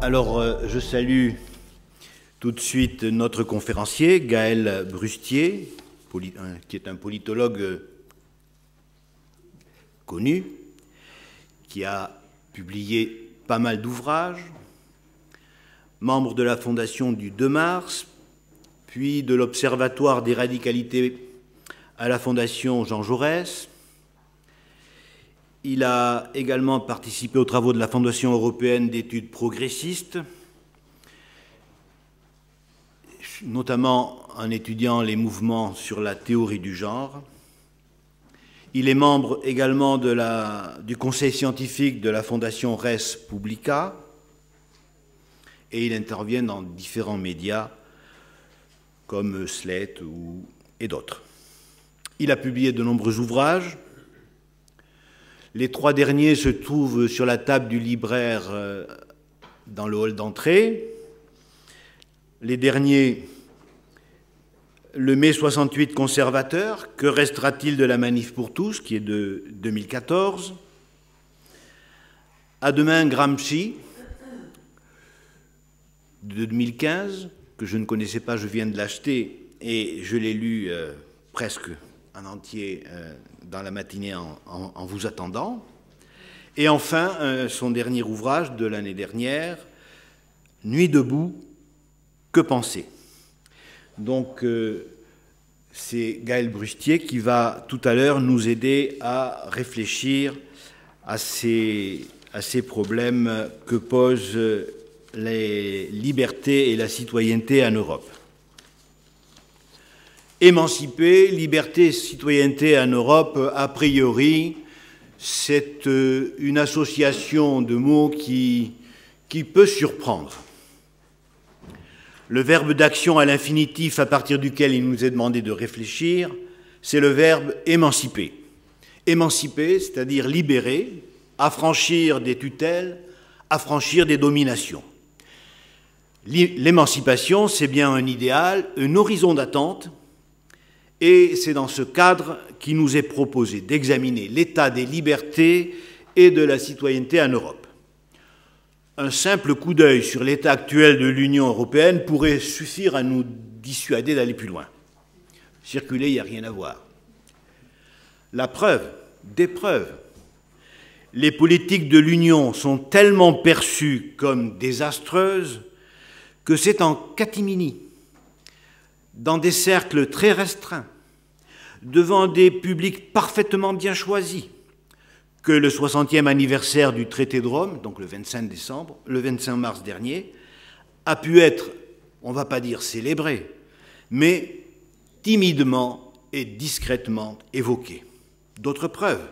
Alors, je salue tout de suite notre conférencier, Gaël Brustier, qui est un politologue connu, qui a publié pas mal d'ouvrages, membre de la Fondation du 2 mars, puis de l'Observatoire des radicalités à la Fondation Jean Jaurès. Il a également participé aux travaux de la Fondation européenne d'études progressistes, notamment en étudiant les mouvements sur la théorie du genre. Il est membre également du conseil scientifique de la Fondation Res Publica et il intervient dans différents médias comme Slate et d'autres. Il a publié de nombreux ouvrages. Les 3 derniers se trouvent sur la table du libraire dans le hall d'entrée. Les derniers, le mai 68 conservateur, que restera-t-il de la manif pour tous, qui est de 2014. À demain, Gramsci, de 2015, que je ne connaissais pas, je viens de l'acheter, et je l'ai lu presque en entier dans la matinée en vous attendant. Et enfin, son dernier ouvrage de l'année dernière, Nuit debout, que penser? Donc, c'est Gaël Brustier qui va tout à l'heure nous aider à réfléchir à ces problèmes que posent les libertés et la citoyenneté en Europe. Émanciper, liberté et citoyenneté en Europe, a priori, c'est une association de mots qui peut surprendre. Le verbe d'action à l'infinitif à partir duquel il nous est demandé de réfléchir, c'est le verbe émanciper. Émanciper, c'est-à-dire libérer, affranchir des tutelles, affranchir des dominations. L'émancipation, c'est bien un idéal, un horizon d'attente, et c'est dans ce cadre qu'il nous est proposé d'examiner l'état des libertés et de la citoyenneté en Europe. Un simple coup d'œil sur l'état actuel de l'Union européenne pourrait suffire à nous dissuader d'aller plus loin. Circuler, il n'y a rien à voir. La preuve, des preuves, les politiques de l'Union sont tellement perçues comme désastreuses que c'est en catimini, dans des cercles très restreints, devant des publics parfaitement bien choisis, que le 60e anniversaire du traité de Rome, donc le 25 mars dernier, a pu être, on ne va pas dire célébré, mais timidement et discrètement évoqué. D'autres preuves,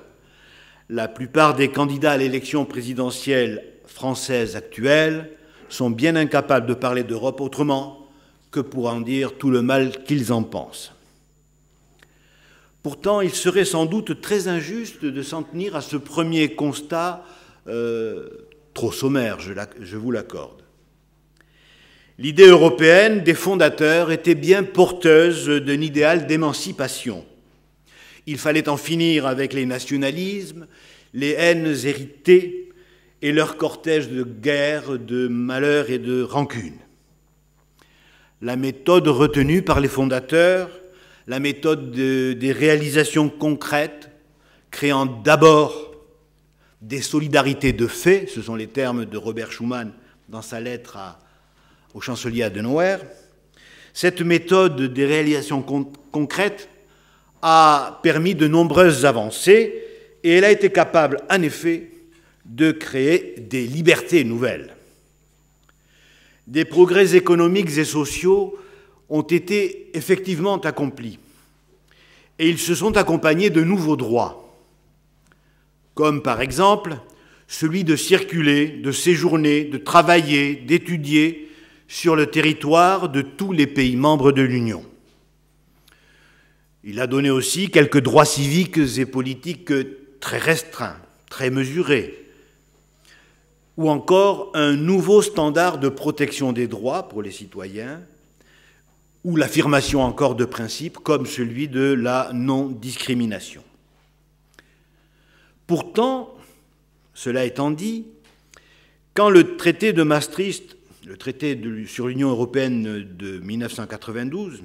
la plupart des candidats à l'élection présidentielle française actuelle sont bien incapables de parler d'Europe autrement que pour en dire tout le mal qu'ils en pensent. Pourtant, il serait sans doute très injuste de s'en tenir à ce premier constat trop sommaire, je vous l'accorde. L'idée européenne des fondateurs était bien porteuse d'un idéal d'émancipation. Il fallait en finir avec les nationalismes, les haines héritées et leur cortège de guerre, de malheur et de rancune. La méthode retenue par les fondateurs, la méthode des réalisations concrètes, créant d'abord des solidarités de fait, ce sont les termes de Robert Schuman dans sa lettre au chancelier Adenauer, cette méthode des réalisations concrètes a permis de nombreuses avancées et elle a été capable, en effet, de créer des libertés nouvelles. Des progrès économiques et sociaux ont été effectivement accomplis et ils se sont accompagnés de nouveaux droits, comme par exemple celui de circuler, de séjourner, de travailler, d'étudier sur le territoire de tous les pays membres de l'Union. Il a donné aussi quelques droits civiques et politiques très restreints, très mesurés, ou encore un nouveau standard de protection des droits pour les citoyens, ou l'affirmation encore de principes comme celui de la non-discrimination. Pourtant, cela étant dit, Quand le traité de Maastricht, le traité sur l'Union européenne de 1992,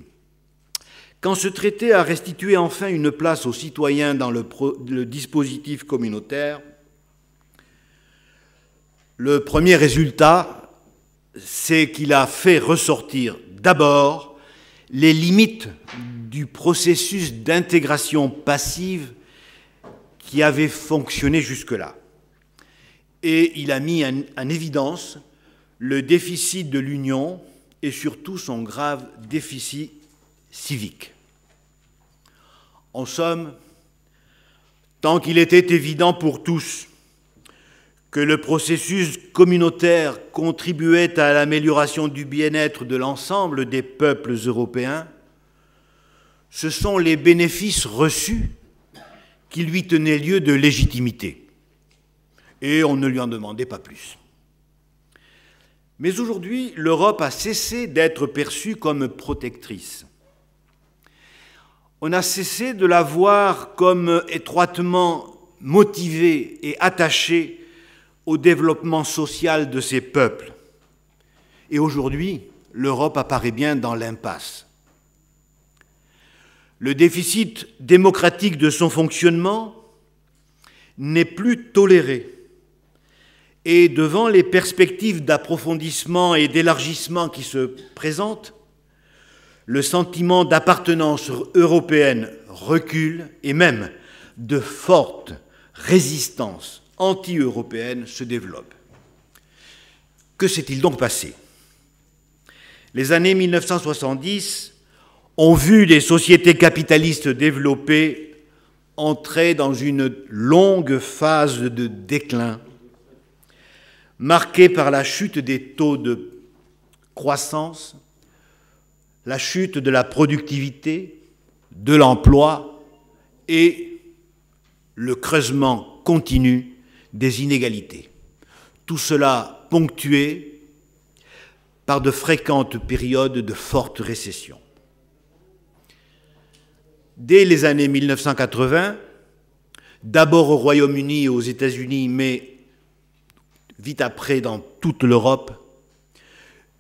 quand ce traité a restitué enfin une place aux citoyens dans le dispositif communautaire, le premier résultat, c'est qu'il a fait ressortir d'abord les limites du processus d'intégration passive qui avait fonctionné jusque-là. Et il a mis en évidence le déficit de l'Union et surtout son grave déficit civique. En somme, tant qu'il était évident pour tous que le processus communautaire contribuait à l'amélioration du bien-être de l'ensemble des peuples européens, ce sont les bénéfices reçus qui lui tenaient lieu de légitimité. Et on ne lui en demandait pas plus. Mais aujourd'hui, l'Europe a cessé d'être perçue comme protectrice. On a cessé de la voir comme étroitement motivée et attachée au développement social de ses peuples. Et aujourd'hui, l'Europe apparaît bien dans l'impasse. Le déficit démocratique de son fonctionnement n'est plus toléré. Et devant les perspectives d'approfondissement et d'élargissement qui se présentent, le sentiment d'appartenance européenne recule et même de fortes résistances anti-européennes se développent. Que s'est-il donc passé? Les années 1970 ont vu les sociétés capitalistes développées entrer dans une longue phase de déclin, marquée par la chute des taux de croissance, la chute de la productivité, de l'emploi et le creusement continu des inégalités. Tout cela ponctué par de fréquentes périodes de forte récession. Dès les années 1980, d'abord au Royaume-Uni et aux États-Unis, mais vite après dans toute l'Europe,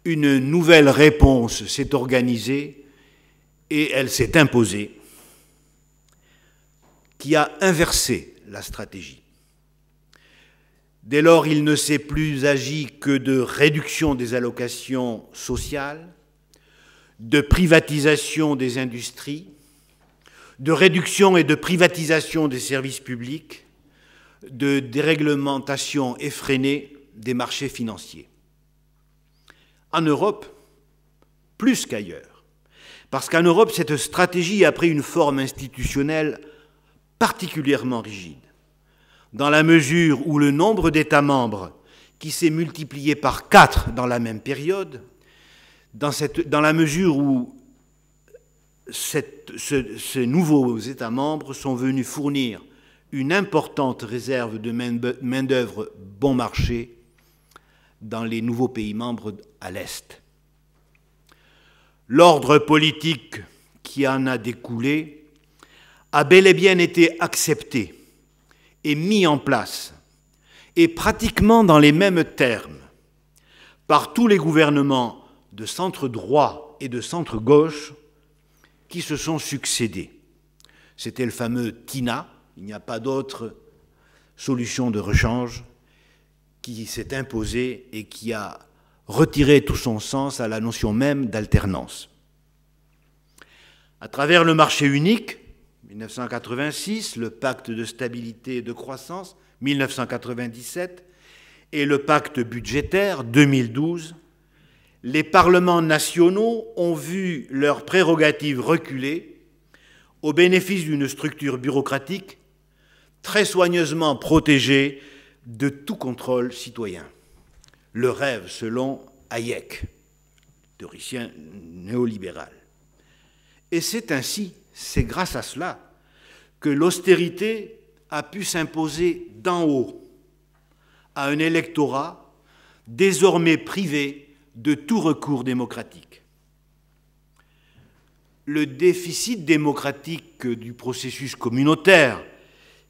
une nouvelle réponse s'est organisée et elle s'est imposée, qui a inversé la stratégie. Dès lors, il ne s'est plus agi que de réduction des allocations sociales, de privatisation des industries, de réduction et de privatisation des services publics, de déréglementation effrénée des marchés financiers. En Europe, plus qu'ailleurs, parce qu'en Europe, cette stratégie a pris une forme institutionnelle particulièrement rigide, dans la mesure où le nombre d'États membres, qui s'est multiplié par 4 dans la même période, dans la mesure où ces nouveaux États membres sont venus fournir une importante réserve de main-d'œuvre bon marché dans les nouveaux pays membres à l'Est. L'ordre politique qui en a découlé a bel et bien été accepté et mis en place, et pratiquement dans les mêmes termes, par tous les gouvernements de centre droit et de centre gauche qui se sont succédés. C'était le fameux TINA, il n'y a pas d'autre solution de rechange, qui s'est imposé et qui a retiré tout son sens à la notion même d'alternance. À travers le marché unique, 1986, le pacte de stabilité et de croissance, 1997, et le pacte budgétaire, 2012, les parlements nationaux ont vu leurs prérogatives reculer au bénéfice d'une structure bureaucratique très soigneusement protégée de tout contrôle citoyen. Le rêve selon Hayek, théoricien néolibéral. Et c'est ainsi, c'est grâce à cela, que l'austérité a pu s'imposer d'en haut à un électorat désormais privé de tout recours démocratique. Le déficit démocratique du processus communautaire,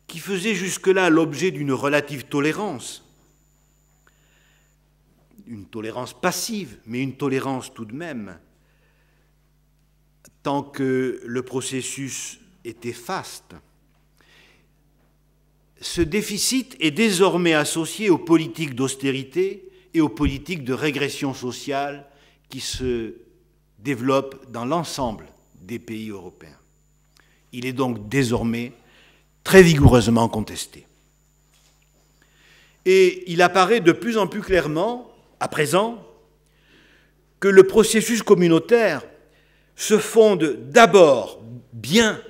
qui faisait jusque-là l'objet d'une relative tolérance, une tolérance passive, mais une tolérance tout de même, tant que le processus était faste. Ce déficit est désormais associé aux politiques d'austérité et aux politiques de régression sociale qui se développent dans l'ensemble des pays européens. Il est donc désormais très vigoureusement contesté. Et il apparaît de plus en plus clairement, à présent, que le processus communautaire se fonde d'abord bien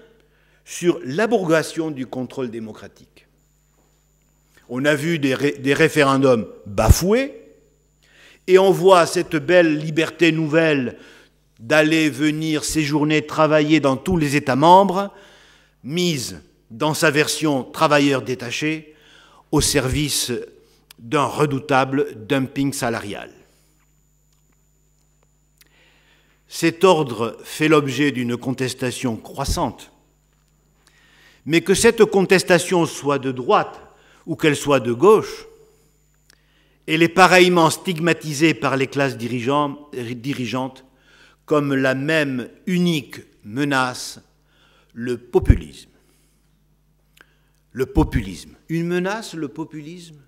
sur l'abrogation du contrôle démocratique. On a vu des référendums bafoués, et on voit cette belle liberté nouvelle d'aller, venir, séjourner, travailler dans tous les États membres, mise dans sa version travailleur détaché au service d'un redoutable dumping salarial. Cet ordre fait l'objet d'une contestation croissante, mais que cette contestation soit de droite ou qu'elle soit de gauche, elle est pareillement stigmatisée par les classes dirigeantes comme la même unique menace, le populisme. Le populisme. Une menace, le populisme?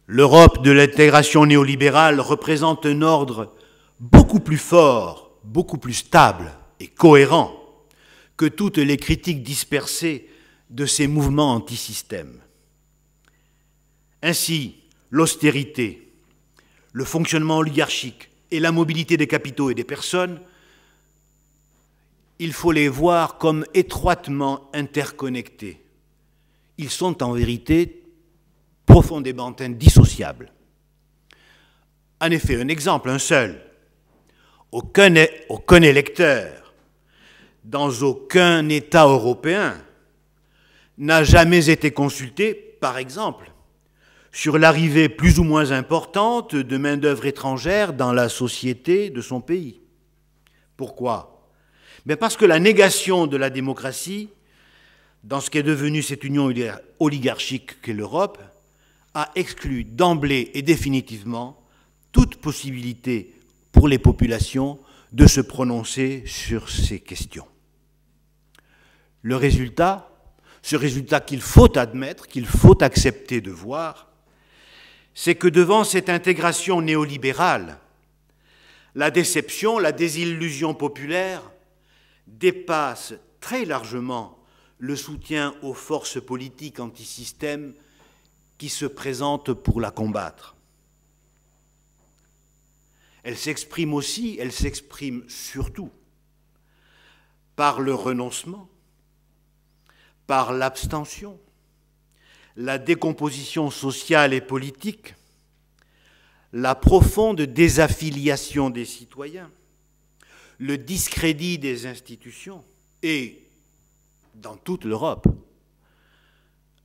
L'Europe de l'intégration néolibérale représente un ordre beaucoup plus fort, beaucoup plus stable et cohérent que toutes les critiques dispersées de ces mouvements antisystèmes. Ainsi, l'austérité, le fonctionnement oligarchique et la mobilité des capitaux et des personnes, il faut les voir comme étroitement interconnectés. Ils sont en vérité profondément indissociables. En effet, un exemple, un seul. Aucun électeur dans aucun État européen n'a jamais été consulté, par exemple, sur l'arrivée plus ou moins importante de main-d'œuvre étrangère dans la société de son pays. Pourquoi? Mais parce que la négation de la démocratie, dans ce qu'est devenue cette union oligarchique qu'est l'Europe, a exclu d'emblée et définitivement toute possibilité pour les populations de se prononcer sur ces questions. Le résultat, ce résultat qu'il faut admettre, qu'il faut accepter de voir, c'est que devant cette intégration néolibérale, la déception, la désillusion populaire dépasse très largement le soutien aux forces politiques antisystèmes qui se présentent pour la combattre. Elle s'exprime aussi, elle s'exprime surtout par le renoncement, par l'abstention, la décomposition sociale et politique, la profonde désaffiliation des citoyens, le discrédit des institutions et, dans toute l'Europe,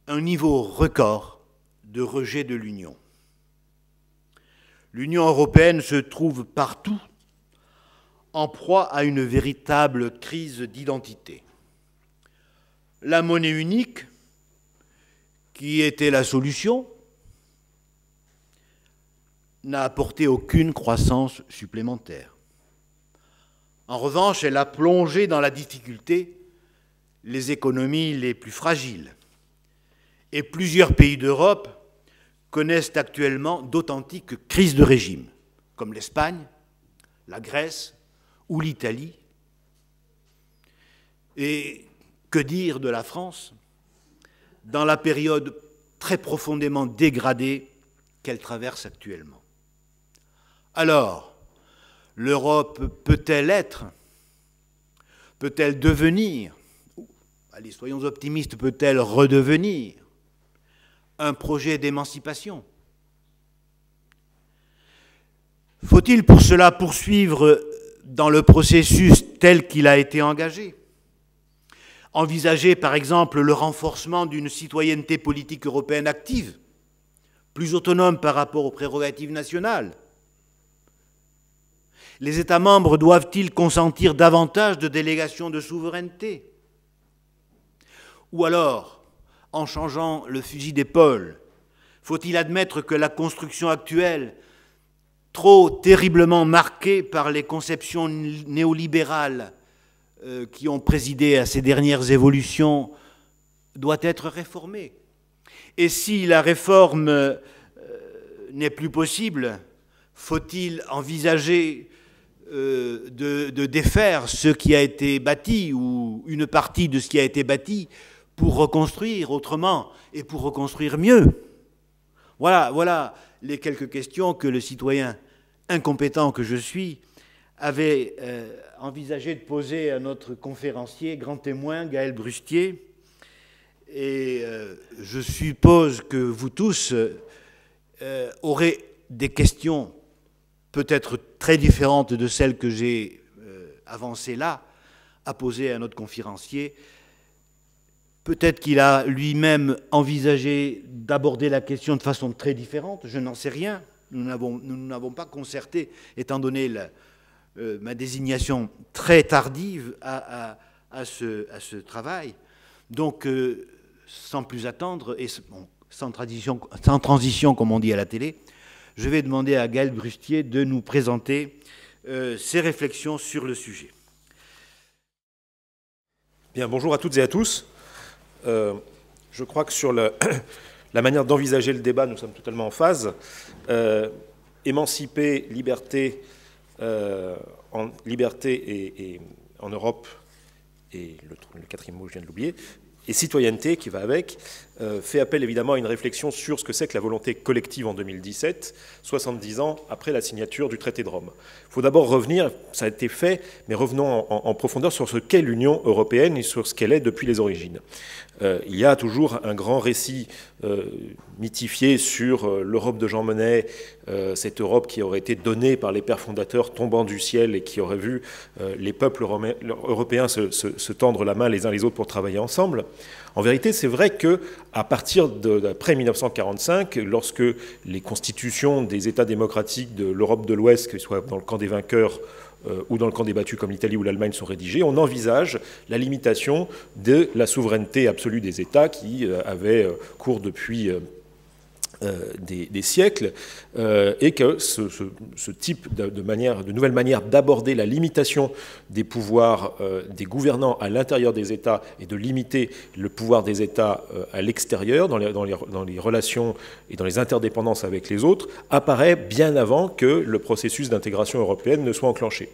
un niveau record de rejet de l'Union. L'Union européenne se trouve partout en proie à une véritable crise d'identité. La monnaie unique, qui était la solution, n'a apporté aucune croissance supplémentaire. En revanche, elle a plongé dans la difficulté les économies les plus fragiles. Et plusieurs pays d'Europe connaissent actuellement d'authentiques crises de régime, comme l'Espagne, la Grèce ou l'Italie. Et que dire de la France dans la période très profondément dégradée qu'elle traverse actuellement? Alors, l'Europe peut-elle être, peut-elle devenir, allez, soyons optimistes, peut-elle redevenir un projet d'émancipation? Faut-il pour cela poursuivre dans le processus tel qu'il a été engagé? Envisager par exemple le renforcement d'une citoyenneté politique européenne active, plus autonome par rapport aux prérogatives nationales? Les États membres doivent-ils consentir davantage de délégations de souveraineté? Ou alors, en changeant le fusil d'épaule, faut-il admettre que la construction actuelle trop terriblement marqué par les conceptions néolibérales qui ont présidé à ces dernières évolutions, doit être réformé. Et si la réforme n'est plus possible, faut-il envisager de défaire ce qui a été bâti ou une partie de ce qui a été bâti pour reconstruire autrement et pour reconstruire mieux? Voilà les quelques questions que le citoyen incompétent que je suis avait envisagé de poser à notre conférencier, grand témoin, Gaël Brustier. Et je suppose que vous tous aurez des questions peut-être très différentes de celles que j'ai avancées là, à poser à notre conférencier. Peut-être qu'il a lui-même envisagé d'aborder la question de façon très différente, je n'en sais rien. Nous n'avons pas concerté, étant donné ma désignation très tardive à ce travail. Donc, sans plus attendre, et bon, sans transition, comme on dit à la télé, je vais demander à Gaël Brustier de nous présenter ses réflexions sur le sujet. Bien, bonjour à toutes et à tous. Je crois que sur la manière d'envisager le débat, nous sommes totalement en phase. Émanciper, liberté, et en Europe, et le quatrième mot, je viens de l'oublier, et citoyenneté qui va avec, fait appel évidemment à une réflexion sur ce que c'est que la volonté collective en 2017, 70 ans après la signature du traité de Rome. Il faut d'abord revenir, ça a été fait, mais revenons en profondeur sur ce qu'est l'Union européenne et sur ce qu'elle est depuis les origines. Il y a toujours un grand récit mythifié sur l'Europe de Jean Monnet, cette Europe qui aurait été donnée par les pères fondateurs tombant du ciel et qui aurait vu les peuples européens se tendre la main les uns les autres pour travailler ensemble. En vérité, c'est vrai qu'à partir d'après 1945, lorsque les constitutions des États démocratiques de l'Europe de l'Ouest, que ce soit dans le camp des vainqueurs ou dans le camp des battus comme l'Italie ou l'Allemagne sont rédigées, on envisage la limitation de la souveraineté absolue des États qui avait cours depuis des siècles, et que ce type de nouvelle manière d'aborder la limitation des pouvoirs des gouvernants à l'intérieur des États et de limiter le pouvoir des États à l'extérieur, dans les relations et dans les interdépendances avec les autres, apparaît bien avant que le processus d'intégration européenne ne soit enclenché.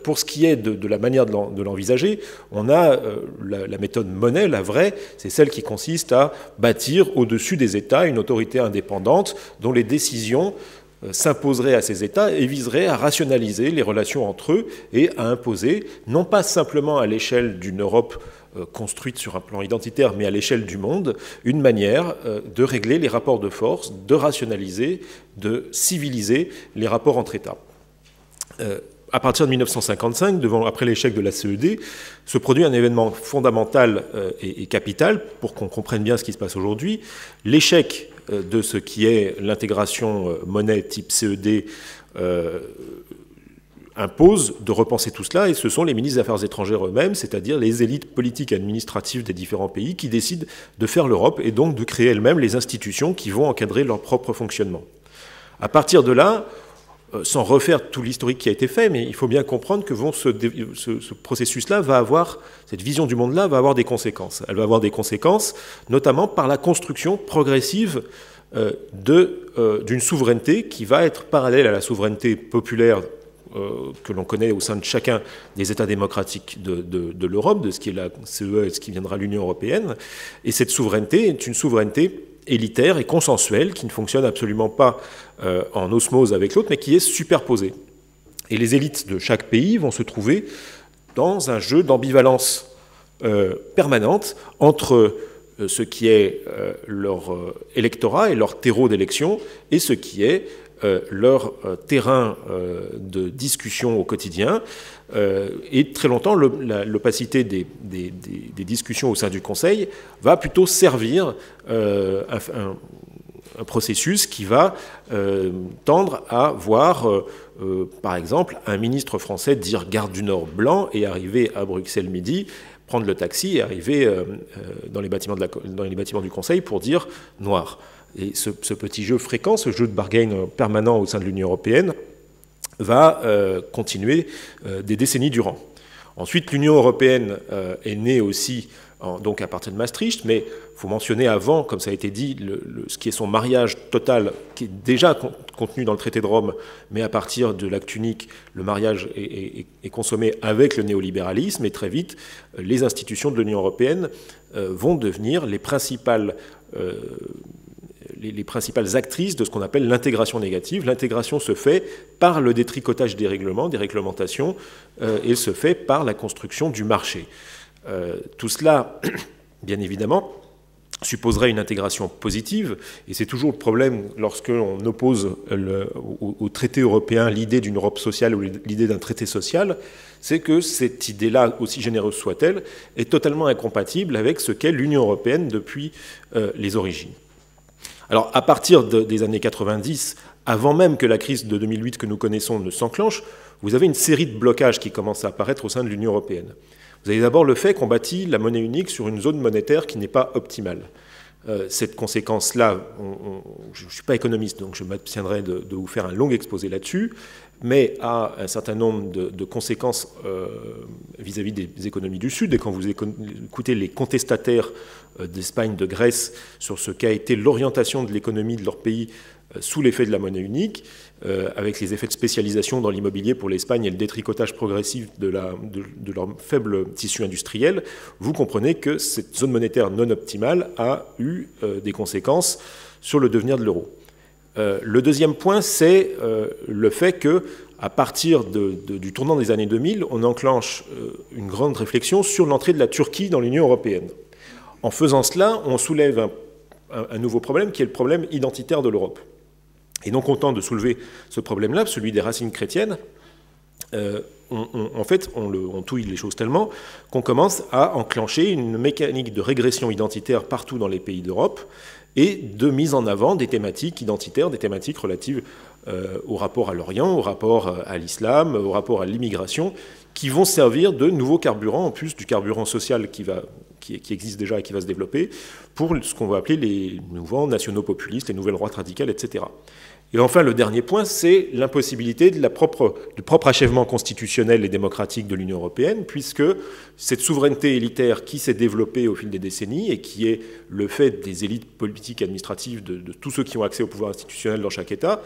Pour ce qui est de la manière de l'envisager, on a la méthode Monnet, la vraie, c'est celle qui consiste à bâtir au-dessus des États une autorité indépendante dont les décisions s'imposeraient à ces États et viseraient à rationaliser les relations entre eux et à imposer, non pas simplement à l'échelle d'une Europe construite sur un plan identitaire, mais à l'échelle du monde, une manière de régler les rapports de force, de rationaliser, de civiliser les rapports entre États. À partir de 1955, après l'échec de la CED, se produit un événement fondamental et capital pour qu'on comprenne bien ce qui se passe aujourd'hui. L'échec de ce qui est l'intégration monnaie type CED impose de repenser tout cela, et ce sont les ministres des Affaires étrangères eux-mêmes, c'est-à-dire les élites politiques et administratives des différents pays, qui décident de faire l'Europe et donc de créer elles-mêmes les institutions qui vont encadrer leur propre fonctionnement. À partir de là, sans refaire tout l'historique qui a été fait, mais il faut bien comprendre que ce processus-là va avoir, cette vision du monde-là va avoir des conséquences. Elle va avoir des conséquences, notamment par la construction progressive d'une souveraineté qui va être parallèle à la souveraineté populaire que l'on connaît au sein de chacun des États démocratiques de l'Europe, de ce qui est la CE et ce qui viendra l'Union européenne. Et cette souveraineté est une souveraineté élitaire et consensuelle, qui ne fonctionne absolument pas en osmose avec l'autre, mais qui est superposée. Et les élites de chaque pays vont se trouver dans un jeu d'ambivalence permanente entre ce qui est leur électorat et leur terreau d'élection et ce qui est leur terrain de discussion au quotidien. Et très longtemps, l'opacité des discussions au sein du Conseil va plutôt servir un processus qui va tendre à voir, par exemple, un ministre français dire Gare du Nord blanc et arriver à Bruxelles midi, prendre le taxi et arriver dans les bâtiments du Conseil pour dire noir. Et ce petit jeu fréquent, ce jeu de bargain permanent au sein de l'Union européenne, va continuer des décennies durant. Ensuite, l'Union européenne est née aussi donc à partir de Maastricht, mais il faut mentionner avant, comme ça a été dit, ce qui est son mariage total, qui est déjà contenu dans le traité de Rome, mais à partir de l'acte unique, le mariage est consommé avec le néolibéralisme, et très vite, les institutions de l'Union européenne vont devenir les principales actrices de ce qu'on appelle l'intégration négative. L'intégration se fait par le détricotage des règlements, des réglementations, et se fait par la construction du marché. Tout cela, bien évidemment, supposerait une intégration positive, et c'est toujours le problème lorsque l'on oppose au traité européen l'idée d'une Europe sociale ou l'idée d'un traité social, c'est que cette idée-là, aussi généreuse soit-elle, est totalement incompatible avec ce qu'est l'Union européenne depuis les origines. Alors, à partir des années 90, avant même que la crise de 2008 que nous connaissons ne s'enclenche, vous avez une série de blocages qui commencent à apparaître au sein de l'Union européenne. Vous avez d'abord le fait qu'on bâtit la monnaie unique sur une zone monétaire qui n'est pas optimale. Cette conséquence-là, je ne suis pas économiste, donc je m'abstiendrai de vous faire un long exposé là-dessus, mais a un certain nombre de conséquences vis-à-vis des économies du Sud. Et quand vous écoutez les contestataires d'Espagne, de Grèce, sur ce qu'a été l'orientation de l'économie de leur pays sous l'effet de la monnaie unique, avec les effets de spécialisation dans l'immobilier pour l'Espagne et le détricotage progressif de leur faible tissu industriel, vous comprenez que cette zone monétaire non optimale a eu des conséquences sur le devenir de l'euro. Le deuxième point, c'est le fait qu'à partir du tournant des années 2000, on enclenche une grande réflexion sur l'entrée de la Turquie dans l'Union européenne. En faisant cela, on soulève un nouveau problème qui est le problème identitaire de l'Europe. Et non content de soulever ce problème-là, celui des racines chrétiennes, en fait, on touille les choses tellement qu'on commence à enclencher une mécanique de régression identitaire partout dans les pays d'Europe et de mise en avant des thématiques identitaires, des thématiques relatives au rapport à l'Orient, au rapport à l'islam, au rapport à l'immigration, qui vont servir de nouveaux carburants, en plus du carburant social qui existe déjà et qui va se développer, pour ce qu'on va appeler les mouvements nationaux populistes, les nouvelles droites radicales, etc. Et enfin, le dernier point, c'est l'impossibilité du propre achèvement constitutionnel et démocratique de l'Union européenne, puisque cette souveraineté élitaire qui s'est développée au fil des décennies et qui est le fait des élites politiques et administratives, de tous ceux qui ont accès au pouvoir institutionnel dans chaque État,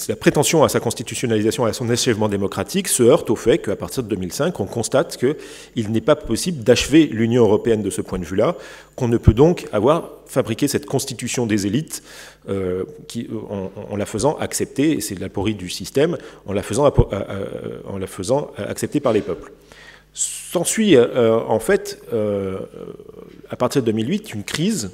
la prétention à sa constitutionnalisation et à son achèvement démocratique se heurte au fait qu'à partir de 2005, on constate qu'il n'est pas possible d'achever l'Union européenne de ce point de vue-là, qu'on ne peut donc avoir fabriqué cette constitution des élites en la faisant accepter, et c'est l'aporie du système, en la faisant accepter par les peuples. S'ensuit en fait, à partir de 2008, une crise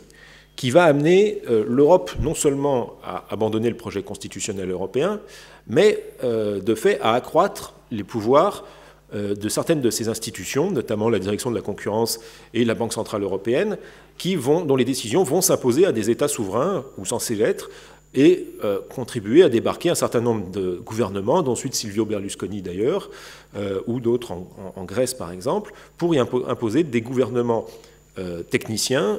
qui va amener l'Europe non seulement à abandonner le projet constitutionnel européen, mais de fait à accroître les pouvoirs de certaines de ces institutions, notamment la direction de la concurrence et la Banque centrale européenne, dont les décisions vont s'imposer à des États souverains, ou censés l'être, et contribuer à débarquer un certain nombre de gouvernements, dont celui de Silvio Berlusconi d'ailleurs, ou d'autres en Grèce par exemple, pour y imposer des gouvernements techniciens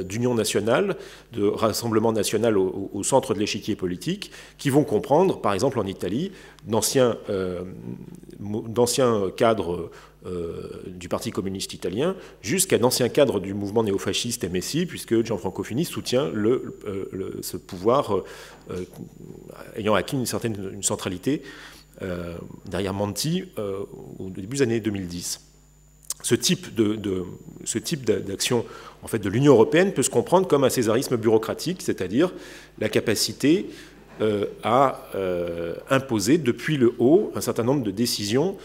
d'union nationale, de rassemblement national au centre de l'échiquier politique, qui vont comprendre, par exemple en Italie, d'anciens cadres du Parti communiste italien, jusqu'à d'anciens cadres du mouvement néofasciste MSI, puisque Gianfranco Fini soutient ce pouvoir ayant acquis une centralité derrière Monti au début des années 2010. Ce type d'action en fait, de l'Union européenne peut se comprendre comme un césarisme bureaucratique, c'est-à-dire la capacité à imposer depuis le haut un certain nombre de décisions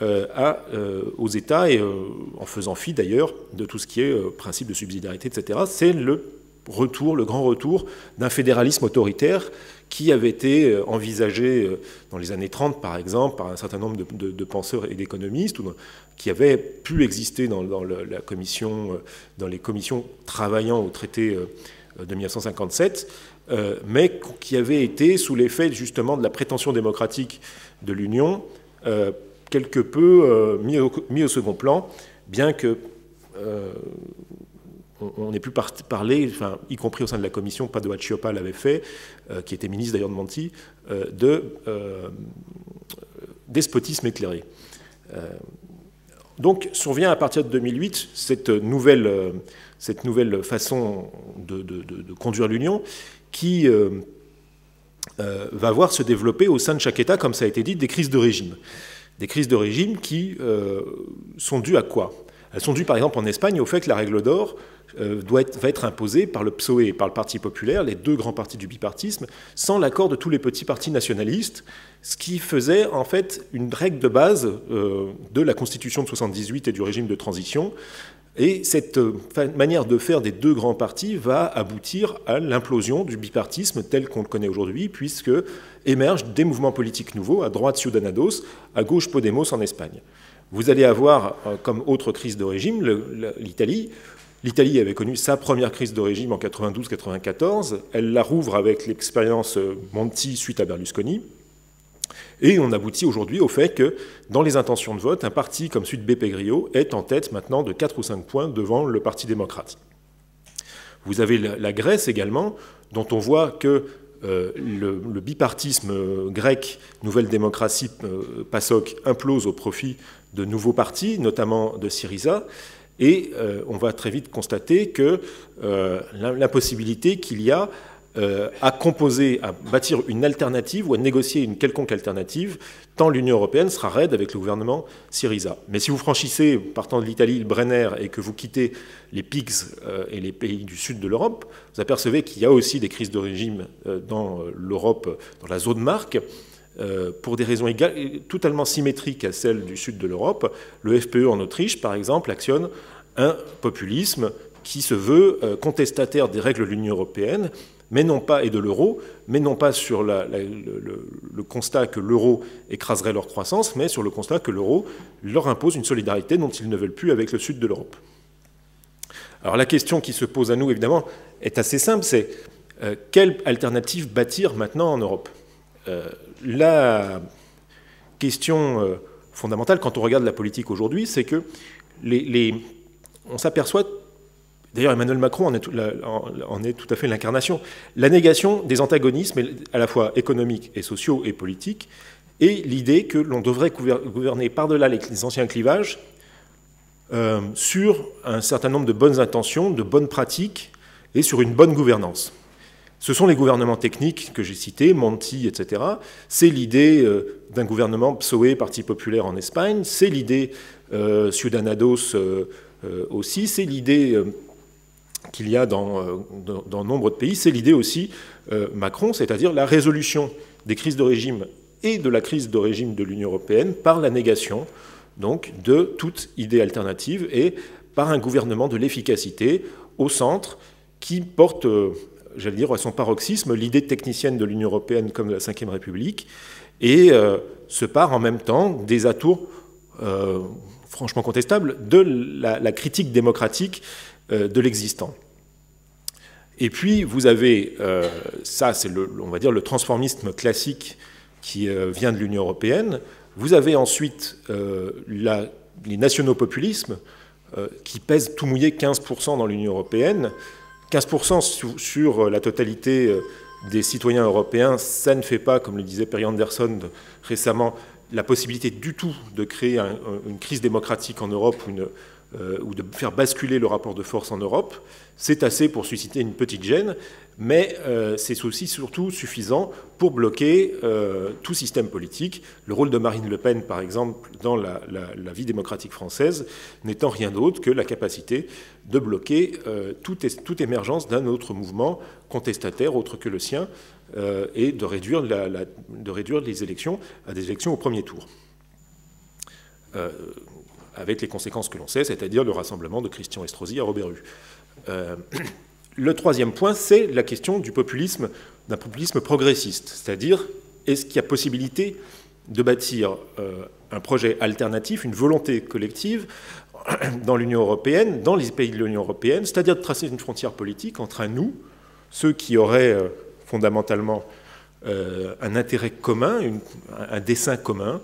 aux États, et en faisant fi d'ailleurs de tout ce qui est principe de subsidiarité, etc. C'est le grand retour d'un fédéralisme autoritaire qui avait été envisagé dans les années 30, par exemple, par un certain nombre de penseurs et d'économistes, qui avait pu exister dans les commissions travaillant au traité de 1957, mais qui avait été, sous l'effet justement de la prétention démocratique de l'Union, quelque peu mis au second plan, bien que on n'est plus parlé, enfin, y compris au sein de la Commission, Padoa Chioppa l'avait fait, qui était ministre d'ailleurs de Monti, de despotisme éclairé. Donc survient à partir de 2008 cette nouvelle façon de conduire l'Union qui va voir se développer au sein de chaque État, comme ça a été dit, des crises de régime. Des crises de régime qui sont dues à quoi? Elles sont dues par exemple en Espagne au fait que la règle d'or va être imposée par le PSOE et par le Parti populaire, les deux grands partis du bipartisme, sans l'accord de tous les petits partis nationalistes, ce qui faisait en fait une règle de base de la Constitution de 78 et du régime de transition. Et cette manière de faire des deux grands partis va aboutir à l'implosion du bipartisme tel qu'on le connaît aujourd'hui, puisque émergent des mouvements politiques nouveaux, à droite Ciudadanos, à gauche Podemos en Espagne. Vous allez avoir comme autre crise de régime l'Italie. L'Italie avait connu sa première crise de régime en 92-94. Elle la rouvre avec l'expérience Monti suite à Berlusconi. Et on aboutit aujourd'hui au fait que, dans les intentions de vote, un parti comme celui de Beppe Grillo est en tête maintenant de 4 ou 5 points devant le Parti démocrate. Vous avez la Grèce également, dont on voit que le bipartisme grec, Nouvelle Démocratie, PASOK, implose au profit de nouveaux partis, notamment de Syriza. Et on va très vite constater que l'impossibilité qu'il y a à composer, à bâtir une alternative ou à négocier une quelconque alternative, tant l'Union européenne sera raide avec le gouvernement Syriza. Mais si vous franchissez, partant de l'Italie, le Brenner, et que vous quittez les PIGS et les pays du sud de l'Europe, vous apercevez qu'il y a aussi des crises de régime dans l'Europe, dans la zone marque, pour des raisons totalement symétriques à celles du sud de l'Europe. Le FPE en Autriche, par exemple, actionne un populisme qui se veut contestataire des règles de l'Union européenne, mais non pas, et de l'euro, mais non pas sur le constat que l'euro écraserait leur croissance, mais sur le constat que l'euro leur impose une solidarité dont ils ne veulent plus avec le sud de l'Europe. Alors la question qui se pose à nous, évidemment, est assez simple, c'est quelle alternative bâtir maintenant en Europe? La question fondamentale, quand on regarde la politique aujourd'hui, c'est que on s'aperçoit. D'ailleurs, Emmanuel Macron en est tout à fait l'incarnation. La négation des antagonismes, à la fois économiques et sociaux et politiques, et l'idée que l'on devrait gouverner par-delà les anciens clivages sur un certain nombre de bonnes intentions, de bonnes pratiques et sur une bonne gouvernance. Ce sont les gouvernements techniques que j'ai cités, Monti, etc. C'est l'idée d'un gouvernement PSOE, Parti populaire en Espagne, c'est l'idée Ciudadanos aussi, c'est l'idée qu'il y a dans nombre de pays, c'est l'idée aussi Macron, c'est-à-dire la résolution des crises de régime et de la crise de régime de l'Union européenne par la négation donc, de toute idée alternative et par un gouvernement de l'efficacité au centre qui porte, j'allais dire, à son paroxysme l'idée technicienne de l'Union européenne comme de la Ve République et se part en même temps des atours franchement contestables de la critique démocratique de l'existant. Et puis, vous avez, ça c'est, on va dire, le transformisme classique qui vient de l'Union européenne. Vous avez ensuite les nationaux-populismes qui pèsent tout mouillé 15% dans l'Union européenne. 15% sur la totalité des citoyens européens, ça ne fait pas, comme le disait Perry Anderson récemment, la possibilité du tout de créer une crise démocratique en Europe ou de faire basculer le rapport de force en Europe. C'est assez pour susciter une petite gêne, mais c'est aussi surtout suffisant pour bloquer tout système politique. Le rôle de Marine Le Pen, par exemple, dans la vie démocratique française, n'étant rien d'autre que la capacité de bloquer toute émergence d'un autre mouvement contestataire autre que le sien et de réduire les élections à des élections au premier tour. Avec les conséquences que l'on sait, c'est-à-dire le rassemblement de Christian Estrosi à Robert-Hue. Le troisième point, c'est la question du populisme, d'un populisme progressiste, c'est-à-dire est-ce qu'il y a possibilité de bâtir un projet alternatif, une volonté collective dans l'Union européenne, dans les pays de l'Union européenne, c'est-à-dire de tracer une frontière politique entre un nous, ceux qui auraient fondamentalement un intérêt commun, un dessein commun,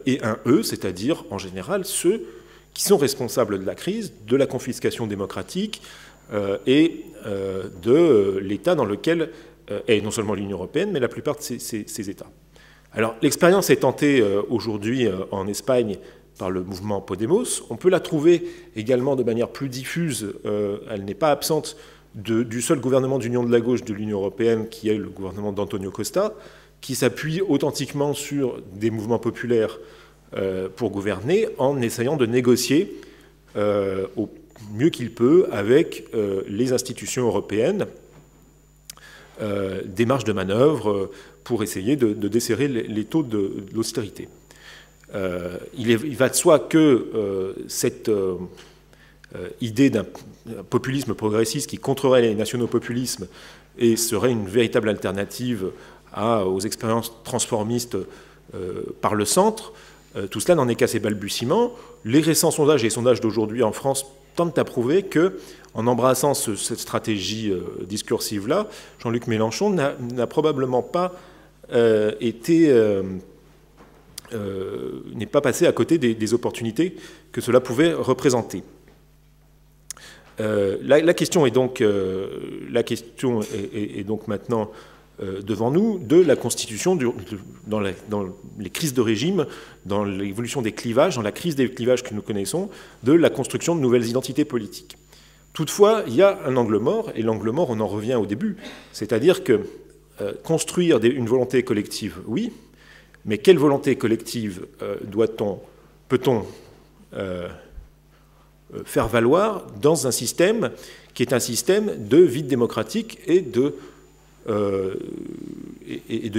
et un eux, c'est-à-dire en général ceux qui sont responsables de la crise, de la confiscation démocratique et de l'état dans lequel est non seulement l'Union européenne, mais la plupart de ces États. Alors, l'expérience est tentée aujourd'hui en Espagne par le mouvement Podemos. On peut la trouver également de manière plus diffuse. Elle n'est pas absente du seul gouvernement d'union de la gauche de l'Union européenne, qui est le gouvernement d'Antonio Costa, qui s'appuie authentiquement sur des mouvements populaires pour gouverner, en essayant de négocier au mieux qu'il peut avec les institutions européennes des marges de manœuvre pour essayer de desserrer les taux de l'austérité. Il va de soi que cette idée d'un populisme progressiste qui contrerait les nationaux-populismes et serait une véritable alternative aux expériences transformistes par le centre, tout cela n'en est qu'à ses balbutiements. Les récents sondages et les sondages d'aujourd'hui en France tentent à prouver que, en embrassant cette stratégie discursive-là, Jean-Luc Mélenchon n'a probablement pas n'est pas passé à côté des opportunités que cela pouvait représenter. La question est donc maintenant devant nous de la constitution, dans les crises de régime, dans l'évolution des clivages, dans la crise des clivages que nous connaissons, de la construction de nouvelles identités politiques. Toutefois, il y a un angle mort, et l'angle mort, on en revient au début, c'est-à-dire que construire une volonté collective, oui, mais quelle volonté collective peut-on faire valoir dans un système qui est un système de vide démocratique et de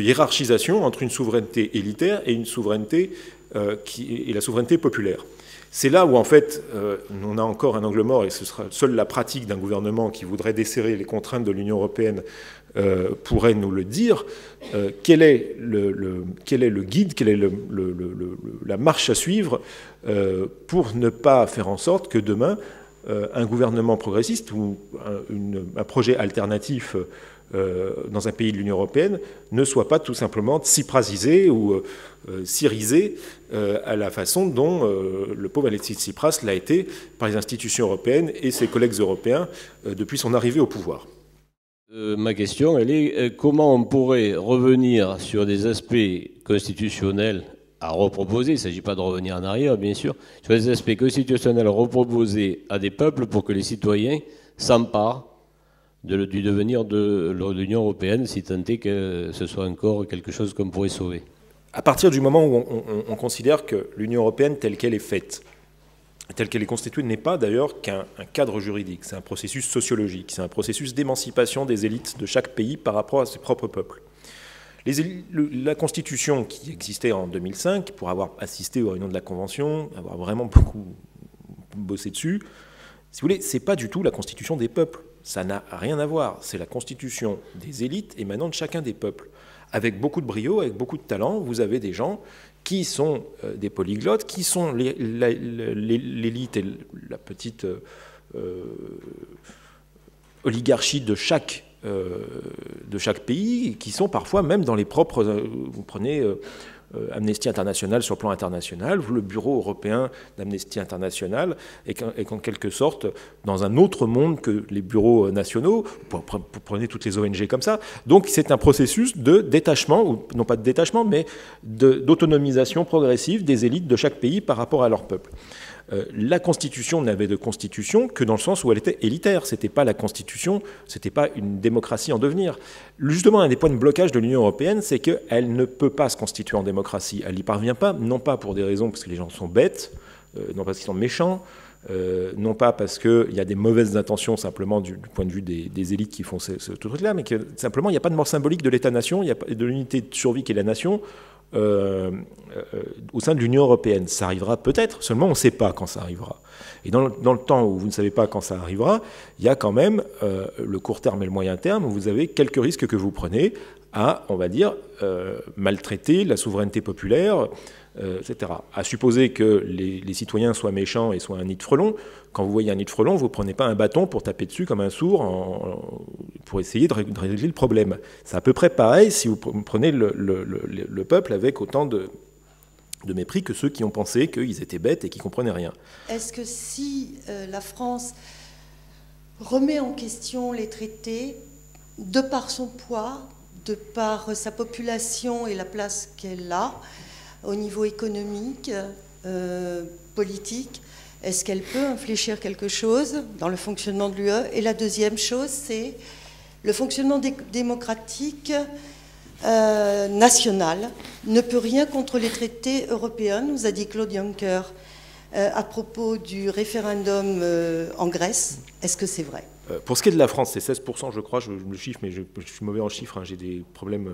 hiérarchisation entre une souveraineté élitaire et une souveraineté et la souveraineté populaire. C'est là où, en fait, on a encore un angle mort, et ce sera seule la pratique d'un gouvernement qui voudrait desserrer les contraintes de l'Union européenne pourrait nous le dire. Quel est le guide, quelle est la marche à suivre pour ne pas faire en sorte que demain, un gouvernement progressiste ou un projet alternatif dans un pays de l'Union européenne ne soit pas tout simplement tsiprasisé ou syrisé à la façon dont le pauvre Alexis Tsipras l'a été par les institutions européennes et ses collègues européens depuis son arrivée au pouvoir. Ma question, elle est comment on pourrait revenir sur des aspects constitutionnels à reproposer, il ne s'agit pas de revenir en arrière, bien sûr, sur des aspects constitutionnels reproposés à des peuples pour que les citoyens s'emparent du devenir de l'Union européenne, si tant est que ce soit encore quelque chose qu'on pourrait sauver. À partir du moment où on considère que l'Union européenne telle qu'elle est faite, telle qu'elle est constituée, n'est pas d'ailleurs qu'un cadre juridique, c'est un processus sociologique, c'est un processus d'émancipation des élites de chaque pays par rapport à ses propres peuples. La Constitution qui existait en 2005, pour avoir assisté aux réunions de la Convention, avoir vraiment beaucoup bossé dessus, si vous voulez, c'est pas du tout la Constitution des peuples. Ça n'a rien à voir. C'est la Constitution des élites émanant de chacun des peuples. Avec beaucoup de brio, avec beaucoup de talent, vous avez des gens qui sont des polyglottes, qui sont l'élite et la petite oligarchie de chaque pays, qui sont parfois même dans les propres... vous prenez Amnesty International sur le plan international, le bureau européen d'Amnesty International est qu'en quelque sorte dans un autre monde que les bureaux nationaux. Vous prenez toutes les ONG comme ça. Donc c'est un processus de détachement, ou non pas de détachement, mais d'autonomisation progressive des élites de chaque pays par rapport à leur peuple. La Constitution n'avait de constitution que dans le sens où elle était élitaire. C'était pas la Constitution, c'était pas une démocratie en devenir. Justement, un des points de blocage de l'Union européenne, c'est qu'elle ne peut pas se constituer en démocratie. Elle n'y parvient pas, non pas pour des raisons parce que les gens sont bêtes, non parce qu'ils sont méchants, non pas parce qu'il y a des mauvaises intentions simplement du point de vue des élites qui font ce truc-là, mais que simplement il n'y a pas de mort symbolique de l'État-nation, il n'y a pas de l'unité de survie qui est la nation, au sein de l'Union européenne. Ça arrivera peut-être, seulement on ne sait pas quand ça arrivera. Et dans le temps où vous ne savez pas quand ça arrivera, il y a quand même le court terme et le moyen terme où vous avez quelques risques que vous prenez à, on va dire, maltraiter la souveraineté populaire, etc. À supposer que les citoyens soient méchants et soient un nid de frelons, quand vous voyez un nid de frelons, vous ne prenez pas un bâton pour taper dessus comme un sourd pour essayer de régler le problème. C'est à peu près pareil si vous prenez le peuple avec autant de mépris que ceux qui ont pensé qu'ils étaient bêtes et qui ne comprenaient rien. Est-ce que si la France remet en question les traités, de par son poids, de par sa population et la place qu'elle a au niveau économique, politique, est-ce qu'elle peut infléchir quelque chose dans le fonctionnement de l'UE? Et la deuxième chose, c'est le fonctionnement démocratique national ne peut rien contre les traités européens, nous a dit Claude Juncker à propos du référendum en Grèce. Est-ce que c'est vrai? Pour ce qui est de la France, c'est 16%, je crois, je me chiffre, mais je suis mauvais en chiffres, hein, j'ai des problèmes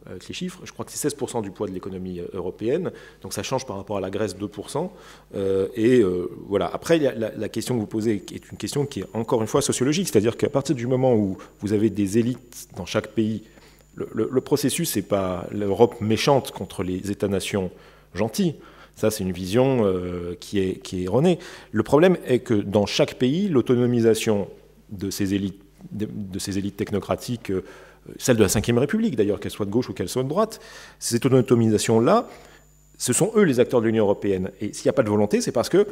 avec les chiffres. Je crois que c'est 16% du poids de l'économie européenne, donc ça change par rapport à la Grèce, 2%. Voilà. Après, la question que vous posez est une question qui est encore une fois sociologique, c'est-à-dire qu'à partir du moment où vous avez des élites dans chaque pays, le processus, c'est pas l'Europe méchante contre les États-nations gentils. Ça, c'est une vision qui est erronée. Le problème est que dans chaque pays, l'autonomisation de ces élites technocratiques, celle de la Ve République d'ailleurs, qu'elle soit de gauche ou qu'elle soit de droite, cette autonomisation-là, ce sont eux les acteurs de l'Union européenne. Et s'il n'y a pas de volonté, c'est parce que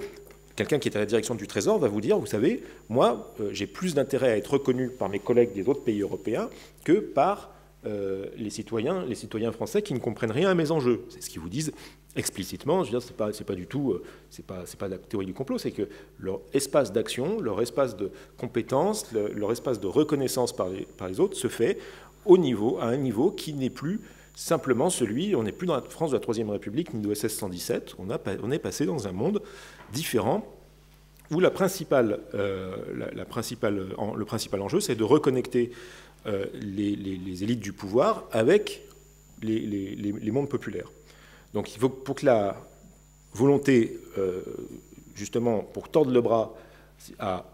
quelqu'un qui est à la direction du Trésor va vous dire, vous savez, moi, j'ai plus d'intérêt à être reconnu par mes collègues des autres pays européens que par les citoyens français qui ne comprennent rien à mes enjeux. C'est ce qu'ils vous disent explicitement. Je veux dire, c'est pas du tout, c'est pas la théorie du complot, c'est que leur espace d'action, leur espace de compétence, leur espace de reconnaissance par les autres se fait à un niveau qui n'est plus simplement celui, on n'est plus dans la France de la Troisième République ni de l'OSS 117, on est passé dans un monde différent où le principal enjeu, c'est de reconnecter les élites du pouvoir avec les mondes populaires. Donc il faut, pour que la volonté, justement, pour tordre le bras à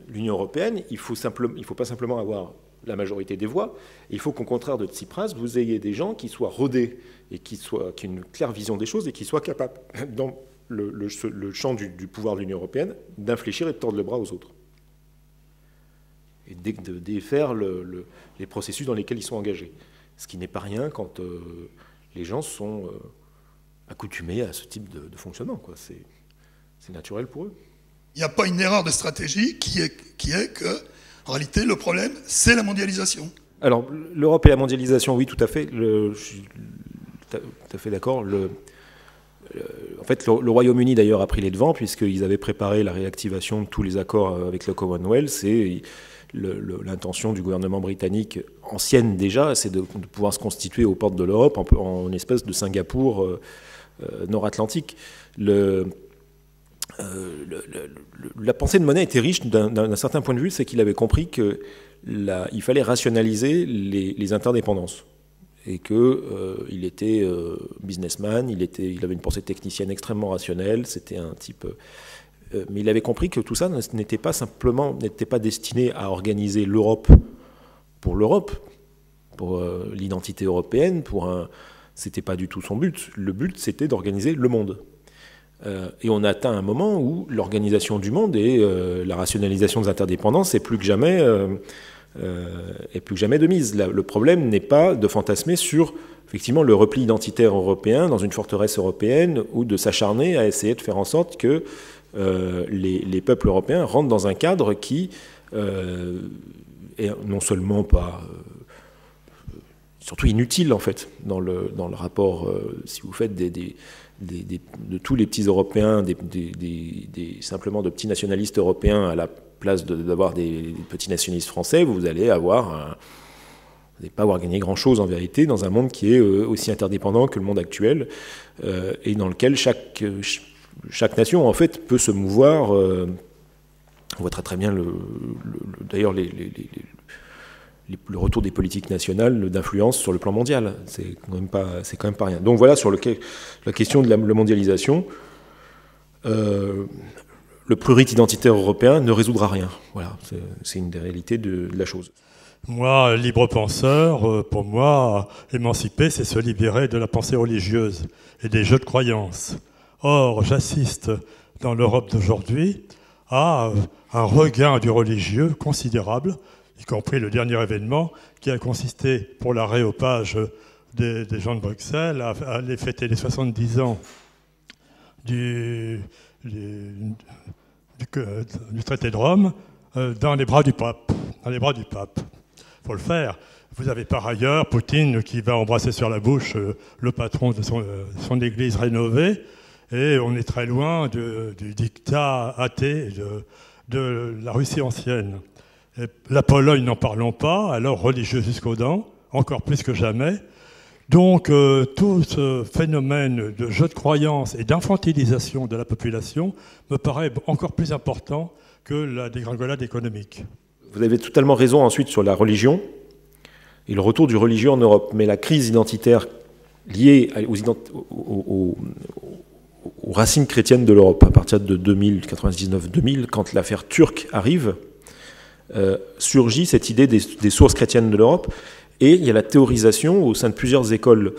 l'Union européenne, il ne faut pas simplement avoir la majorité des voix, il faut qu'au contraire de Tsipras, vous ayez des gens qui soient rodés et qui aient une claire vision des choses et qui soient capables, dans le champ du pouvoir de l'Union européenne, d'infléchir et de tordre le bras aux autres. Et de défaire les processus dans lesquels ils sont engagés. Ce qui n'est pas rien quand les gens sont accoutumés à ce type de fonctionnement, quoi. C'est naturel pour eux. Il n'y a pas une erreur de stratégie qui est que, en réalité, le problème, c'est la mondialisation. Alors, l'Europe et la mondialisation, oui, tout à fait. Je suis tout à fait d'accord. En fait, le Royaume-Uni, d'ailleurs, a pris les devants, puisqu'ils avaient préparé la réactivation de tous les accords avec le Commonwealth, et l'intention du gouvernement britannique, ancienne déjà, c'est de pouvoir se constituer aux portes de l'Europe en espèce de Singapour nord-atlantique. La pensée de Monnet était riche d'un certain point de vue, c'est qu'il avait compris qu'il fallait rationaliser les interdépendances. Et qu'il était businessman, il avait une pensée technicienne extrêmement rationnelle, c'était un type... mais il avait compris que tout ça n'était pas destiné à organiser l'Europe, pour l'identité européenne, c'était pas du tout son but. Le but, c'était d'organiser le monde. Et on atteint un moment où l'organisation du monde et la rationalisation des interdépendances est plus que jamais de mise. Le problème n'est pas de fantasmer sur effectivement le repli identitaire européen dans une forteresse européenne ou de s'acharner à essayer de faire en sorte que les peuples européens rentrent dans un cadre qui est non seulement pas... surtout inutile en fait dans le rapport, si vous faites de tous les petits Européens, simplement de petits nationalistes européens à la place d'avoir des petits nationalistes français, vous allez pas avoir gagné grand-chose en vérité dans un monde qui est aussi interdépendant que le monde actuel et dans lequel chaque nation en fait peut se mouvoir. On voit très bien d'ailleurs le retour des politiques nationales d'influence sur le plan mondial. C'est quand même pas rien. Donc voilà sur la question de la mondialisation. Le prurit identitaire européen ne résoudra rien. Voilà, c'est une des réalités de la chose. Moi, libre penseur, pour moi, émanciper, c'est se libérer de la pensée religieuse et des jeux de croyances. Or, j'assiste dans l'Europe d'aujourd'hui à un regain du religieux considérable, y compris le dernier événement qui a consisté pour l'arrêt aux pages des gens de Bruxelles à aller fêter les 70 ans du traité de Rome dans les bras du pape. Dans les bras du pape. Il faut le faire. Vous avez par ailleurs Poutine qui va embrasser sur la bouche le patron de son église rénovée, et on est très loin du dictat athée de la Russie ancienne. Et la Pologne, n'en parlons pas, alors religieuse jusqu'aux dents, encore plus que jamais. Donc tout ce phénomène de jeu de croyance et d'infantilisation de la population me paraît encore plus important que la dégringolade économique. Vous avez totalement raison ensuite sur la religion et le retour du religieux en Europe. Mais la crise identitaire liée aux racines chrétiennes de l'Europe, à partir de 1999-2000, quand l'affaire turque arrive, surgit cette idée des sources chrétiennes de l'Europe. Et il y a la théorisation au sein de plusieurs écoles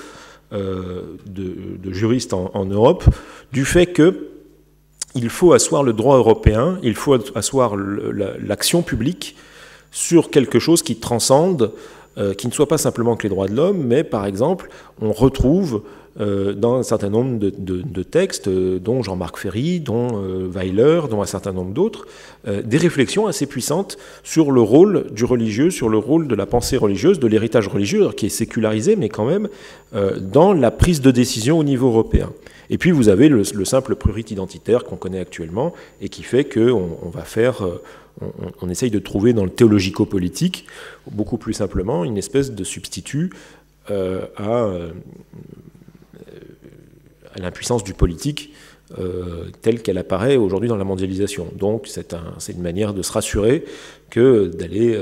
de juristes en Europe du fait qu'il faut asseoir le droit européen, il faut asseoir l'action publique sur quelque chose qui transcende, qui ne soit pas simplement que les droits de l'homme, mais par exemple, on retrouve dans un certain nombre de textes, dont Jean-Marc Ferry, dont Weiler, dont un certain nombre d'autres, des réflexions assez puissantes sur le rôle du religieux, sur le rôle de la pensée religieuse, de l'héritage religieux, qui est sécularisé, mais quand même dans la prise de décision au niveau européen. Et puis vous avez le simple prurit identitaire qu'on connaît actuellement, et qui fait qu'on va faire... On essaye de trouver dans le théologico-politique, beaucoup plus simplement, une espèce de substitut à l'impuissance du politique telle qu'elle apparaît aujourd'hui dans la mondialisation. Donc c'est une manière de se rassurer que d'aller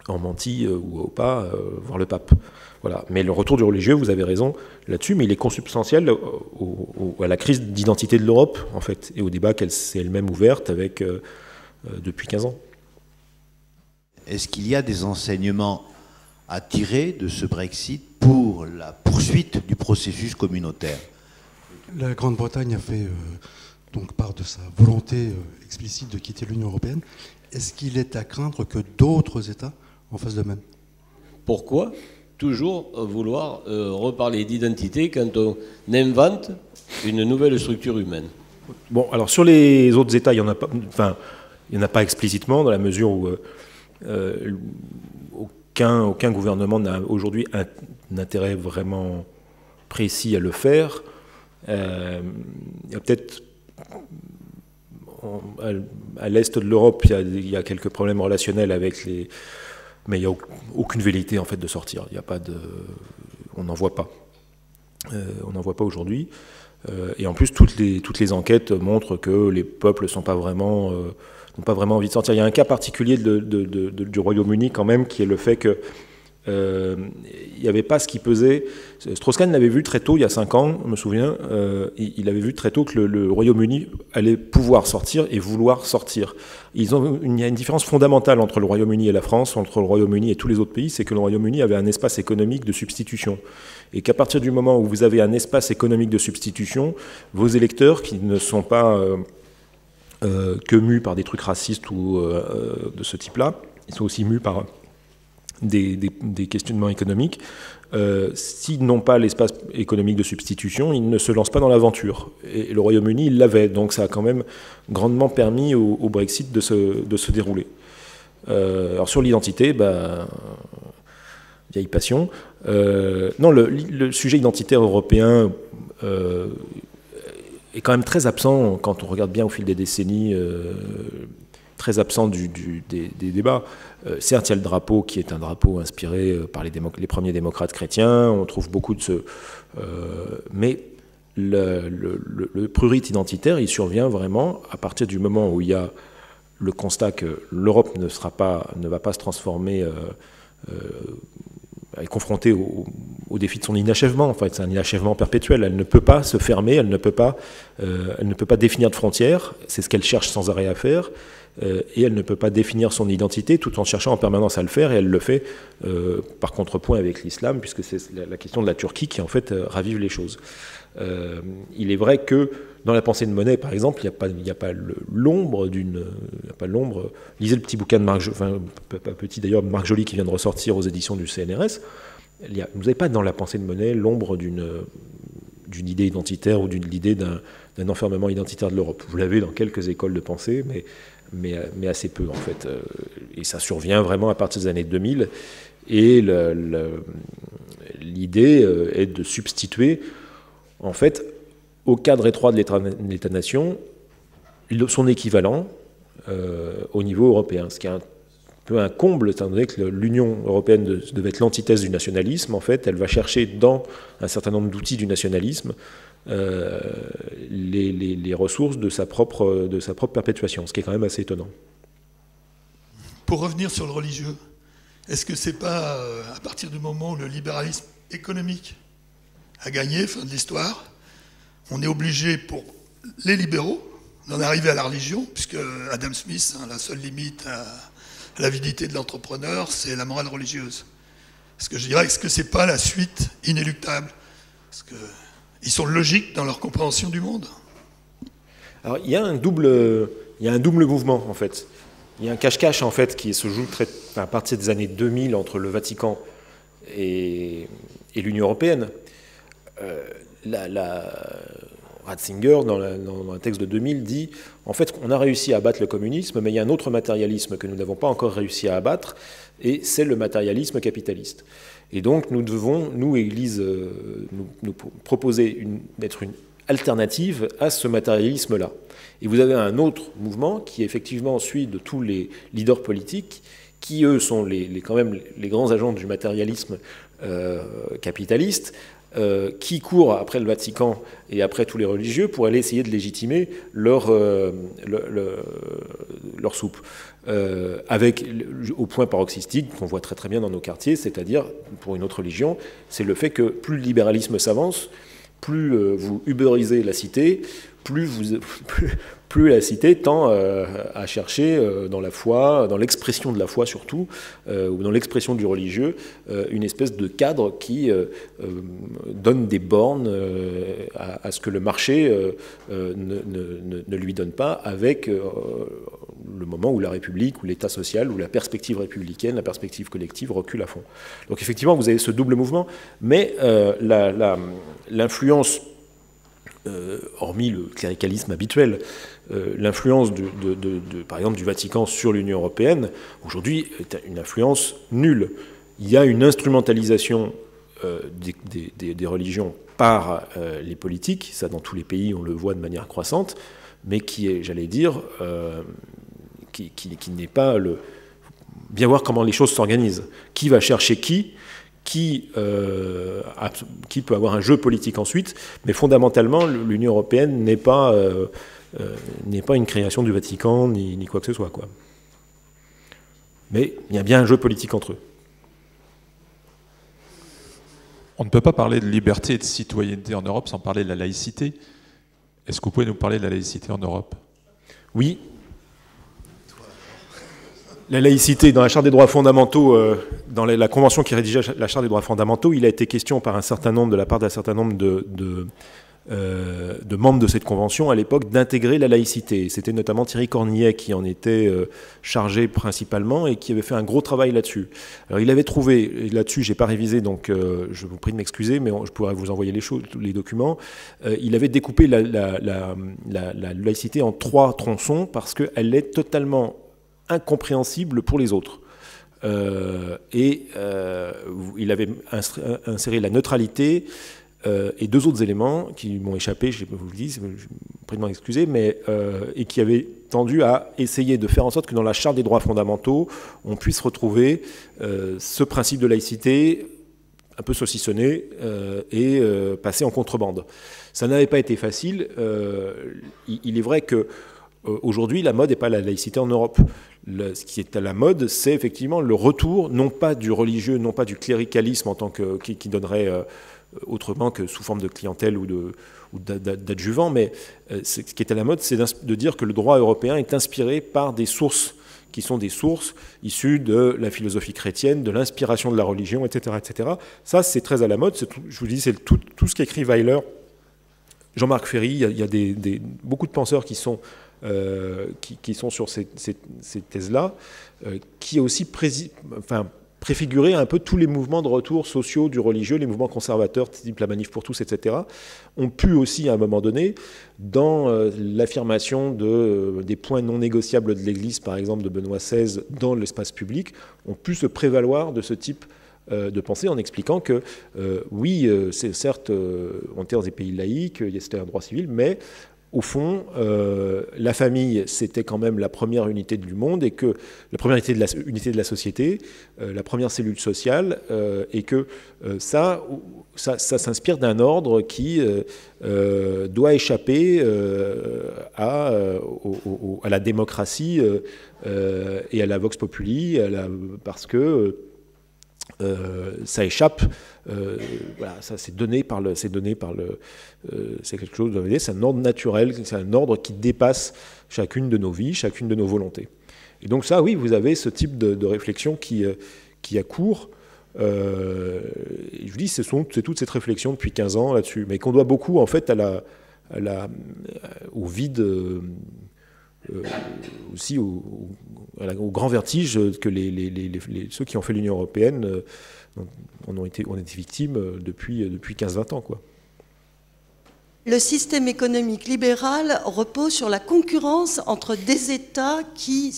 en menti ou au pas voir le pape. Voilà. Mais le retour du religieux, vous avez raison là-dessus, mais il est consubstantiel à la crise d'identité de l'Europe, en fait, et au débat qu'elle s'est elle-même ouverte avec... depuis 15 ans. Est-ce qu'il y a des enseignements à tirer de ce Brexit pour la poursuite du processus communautaire? La Grande-Bretagne a fait donc part de sa volonté explicite de quitter l'Union européenne. Est-ce qu'il est à craindre que d'autres États en fassent de même? Pourquoi toujours vouloir reparler d'identité quand on invente une nouvelle structure humaine? Bon, alors sur les autres États, il n'y en a pas... Enfin, il n'y en a pas explicitement, dans la mesure où aucun gouvernement n'a aujourd'hui un intérêt vraiment précis à le faire. Il y a peut-être à l'est de l'Europe, il y a quelques problèmes relationnels avec les... Mais il n'y a aucune velléité en fait de sortir. Il y a pas de... On n'en voit pas. On n'en voit pas aujourd'hui. Et en plus, toutes les enquêtes montrent que les peuples n'ont pas vraiment envie de sortir. Il y a un cas particulier du Royaume-Uni quand même, qui est le fait que il n'y avait pas ce qui pesait. Strauss-Kahn l'avait vu très tôt, il y a 5 ans, je me souviens, il avait vu très tôt que le Royaume-Uni allait pouvoir sortir et vouloir sortir. Il y a une différence fondamentale entre le Royaume-Uni et la France, entre le Royaume-Uni et tous les autres pays, c'est que le Royaume-Uni avait un espace économique de substitution. Et qu'à partir du moment où vous avez un espace économique de substitution, vos électeurs, qui ne sont pas que mus par des trucs racistes ou de ce type-là, ils sont aussi mus par des questionnements économiques. S'ils n'ont pas l'espace économique de substitution, ils ne se lancent pas dans l'aventure. Et le Royaume-Uni, il l'avait. Donc ça a quand même grandement permis au Brexit de se dérouler. Alors sur l'identité, vieille passion. Non, le sujet identitaire européen est quand même très absent, quand on regarde bien au fil des décennies, très absent des débats. Certes, il y a le drapeau qui est un drapeau inspiré par les premiers démocrates chrétiens, on trouve beaucoup de ce... mais le prurit identitaire, il survient vraiment à partir du moment où il y a le constat que l'Europe ne va pas se transformer, elle est confrontée au défi de son inachèvement. En fait, c'est un inachèvement perpétuel. Elle ne peut pas se fermer, elle ne peut pas définir de frontières. C'est ce qu'elle cherche sans arrêt à faire. Et elle ne peut pas définir son identité tout en cherchant en permanence à le faire. Et elle le fait par contrepoint avec l'islam, puisque c'est la question de la Turquie qui en fait ravive les choses. Il est vrai que dans la pensée de Monet, par exemple, il n'y a pas l'ombre d'une... Lisez le petit bouquin de Marc... Enfin, pas petit d'ailleurs, Marc Joly qui vient de ressortir aux éditions du CNRS. vous n'avez pas dans la pensée de Monet l'ombre d'une idée identitaire ou d'une idée d'un enfermement identitaire de l'Europe. Vous l'avez dans quelques écoles de pensée, mais assez peu, en fait. Et ça survient vraiment à partir des années 2000. Et l'idée est de substituer, en fait, au cadre étroit de l'État-nation, son équivalent au niveau européen, ce qui est un peu un comble, étant donné que l'Union européenne devait être l'antithèse du nationalisme. En fait, elle va chercher dans un certain nombre d'outils du nationalisme les ressources de sa propre perpétuation, ce qui est quand même assez étonnant. Pour revenir sur le religieux, est-ce que c'est pas à partir du moment où le libéralisme économique a gagné, fin de l'histoire, on est obligé pour les libéraux d'en arriver à la religion, puisque Adam Smith, la seule limite à l'avidité de l'entrepreneur, c'est la morale religieuse. Est-ce que je dirais, est-ce que c'est pas la suite inéluctable? Parce qu'ils sont logiques dans leur compréhension du monde. Alors, il y a un double mouvement, en fait. Il y a un cache-cache, en fait, qui se joue à partir des années 2000 entre le Vatican et l'Union européenne. Ratzinger, dans un texte de 2000, dit en fait qu'on a réussi à abattre le communisme, mais il y a un autre matérialisme que nous n'avons pas encore réussi à abattre, et c'est le matérialisme capitaliste. Et donc nous devons, nous, Église, nous proposer d'être une alternative à ce matérialisme-là. Et vous avez un autre mouvement qui effectivement suit de tous les leaders politiques, qui eux sont quand même les grands agents du matérialisme capitaliste, qui courent après le Vatican et après tous les religieux pour aller essayer de légitimer leur soupe. Avec, au point paroxystique qu'on voit très très bien dans nos quartiers, c'est-à-dire, pour une autre religion, c'est le fait que plus le libéralisme s'avance, plus vous ubérisez la cité, plus la cité tend à chercher dans la foi, dans l'expression de la foi surtout, ou dans l'expression du religieux, une espèce de cadre qui donne des bornes à ce que le marché ne lui donne pas, avec le moment où la République, ou l'État social, ou la perspective républicaine, la perspective collective recule à fond. Donc effectivement, vous avez ce double mouvement, mais l'influence, hormis le cléricalisme habituel, l'influence par exemple du Vatican sur l'Union européenne, aujourd'hui, est une influence nulle. Il y a une instrumentalisation des religions par les politiques, ça dans tous les pays on le voit de manière croissante, mais qui est, j'allais dire, qui n'est pas le... Bien voir comment les choses s'organisent. Qui va chercher qui peut avoir un jeu politique ensuite, mais fondamentalement, l'Union européenne n'est pas une création du Vatican, ni quoi que ce soit, quoi. Mais il y a bien un jeu politique entre eux. On ne peut pas parler de liberté et de citoyenneté en Europe sans parler de la laïcité. Est-ce que vous pouvez nous parler de la laïcité en Europe? Oui. La laïcité, dans la Charte des droits fondamentaux, dans la convention qui rédigeait la Charte des droits fondamentaux, il a été question par de la part d'un certain nombre de membres de cette convention à l'époque d'intégrer la laïcité. C'était notamment Thierry Cornillet qui en était chargé principalement et qui avait fait un gros travail là-dessus. Alors il avait trouvé, là-dessus j'ai pas révisé, donc je vous prie de m'excuser, mais je pourrais vous envoyer les documents. Il avait découpé la laïcité en 3 tronçons parce qu'elle est totalement incompréhensible pour les autres. Il avait inséré la neutralité et 2 autres éléments qui m'ont échappé, je vous le dis, je vous prie de m'en excuser, mais et qui avaient tendu à essayer de faire en sorte que dans la Charte des droits fondamentaux, on puisse retrouver ce principe de laïcité un peu saucissonné et passé en contrebande. Ça n'avait pas été facile. Il est vrai que aujourd'hui, la mode n'est pas la laïcité en Europe. Ce qui est à la mode, c'est effectivement le retour, non pas du religieux, non pas du cléricalisme en tant que qui donnerait autrement que sous forme de clientèle ou d'adjuvant, mais ce qui est à la mode, c'est de dire que le droit européen est inspiré par des sources qui sont des sources issues de la philosophie chrétienne, de l'inspiration de la religion, etc., etc. Ça, c'est très à la mode. Je vous dis, c'est tout ce qu'écrit Weiler, Jean-Marc Ferry. Il y a beaucoup de penseurs qui sont sur ces thèses-là, qui aussi préfigurer un peu tous les mouvements de retour sociaux du religieux, les mouvements conservateurs, type la Manif pour tous, etc., ont pu aussi, à un moment donné, dans l'affirmation des points non négociables de l'Église, par exemple de Benoît XVI, dans l'espace public, ont pu se prévaloir de ce type de pensée en expliquant que, oui, c'est certes, on était dans des pays laïques, c'était un droit civil, mais au fond, la famille, c'était quand même la première unité du monde et que la première unité de la société, la première cellule sociale, et que ça s'inspire d'un ordre qui doit échapper à la démocratie et à la vox populi, parce que ça échappe, voilà, ça c'est quelque chose de, c'est un ordre naturel, c'est un ordre qui dépasse chacune de nos vies, chacune de nos volontés. Et donc ça, oui, vous avez ce type de réflexion qui a cours. Je vous dis, c'est toute cette réflexion depuis 15 ans là-dessus, mais qu'on doit beaucoup en fait au vide. Aussi au grand vertige que ceux qui ont fait l'Union européenne ont été victimes depuis 15-20 ans, quoi. Le système économique libéral repose sur la concurrence entre des États qui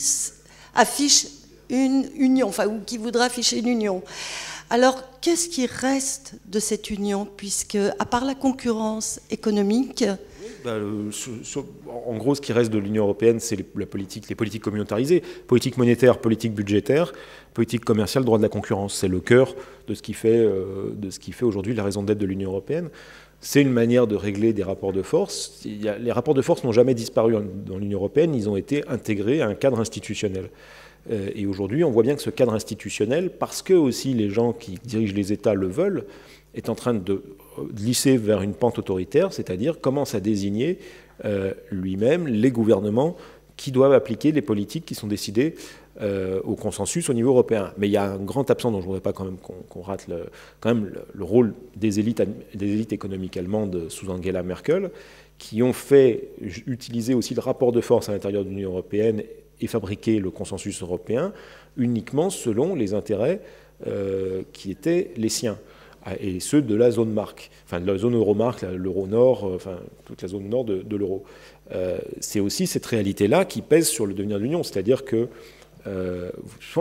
affichent une union, enfin, ou qui voudraient afficher une union. Alors, qu'est-ce qui reste de cette union, puisque, à part la concurrence économique... En gros, ce qui reste de l'Union européenne, c'est les politiques communautarisées, politique monétaire, politique budgétaire, politique commerciale, droit de la concurrence. C'est le cœur de ce qui fait aujourd'hui la raison d'être de l'Union européenne. C'est une manière de régler des rapports de force. Les rapports de force n'ont jamais disparu dans l'Union européenne, ils ont été intégrés à un cadre institutionnel. Et aujourd'hui, on voit bien que ce cadre institutionnel, parce que aussi les gens qui dirigent les États le veulent, est en train de glisser vers une pente autoritaire, c'est-à-dire commence à désigner lui-même les gouvernements qui doivent appliquer les politiques qui sont décidées au consensus au niveau européen. Mais il y a un grand absent dont je ne voudrais pas quand même qu'on rate le rôle des élites économiques allemandes sous Angela Merkel, qui ont fait utiliser aussi le rapport de force à l'intérieur de l'Union européenne et fabriquer le consensus européen uniquement selon les intérêts qui étaient les siens, et ceux de la zone marque, enfin de la zone euro-marque, l'euro nord, enfin toute la zone nord de l'euro. C'est aussi cette réalité-là qui pèse sur le devenir de l'Union, c'est-à-dire que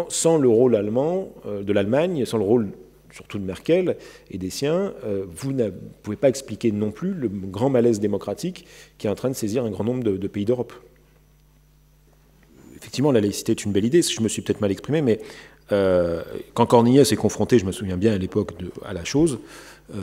sans le rôle allemand, de l'Allemagne, sans le rôle surtout de Merkel et des siens, vous ne pouvez pas expliquer non plus le grand malaise démocratique qui est en train de saisir un grand nombre de pays d'Europe. Effectivement, la laïcité est une belle idée, je me suis peut-être mal exprimé, mais quand Cornillès est confronté, je me souviens bien à l'époque, à la chose,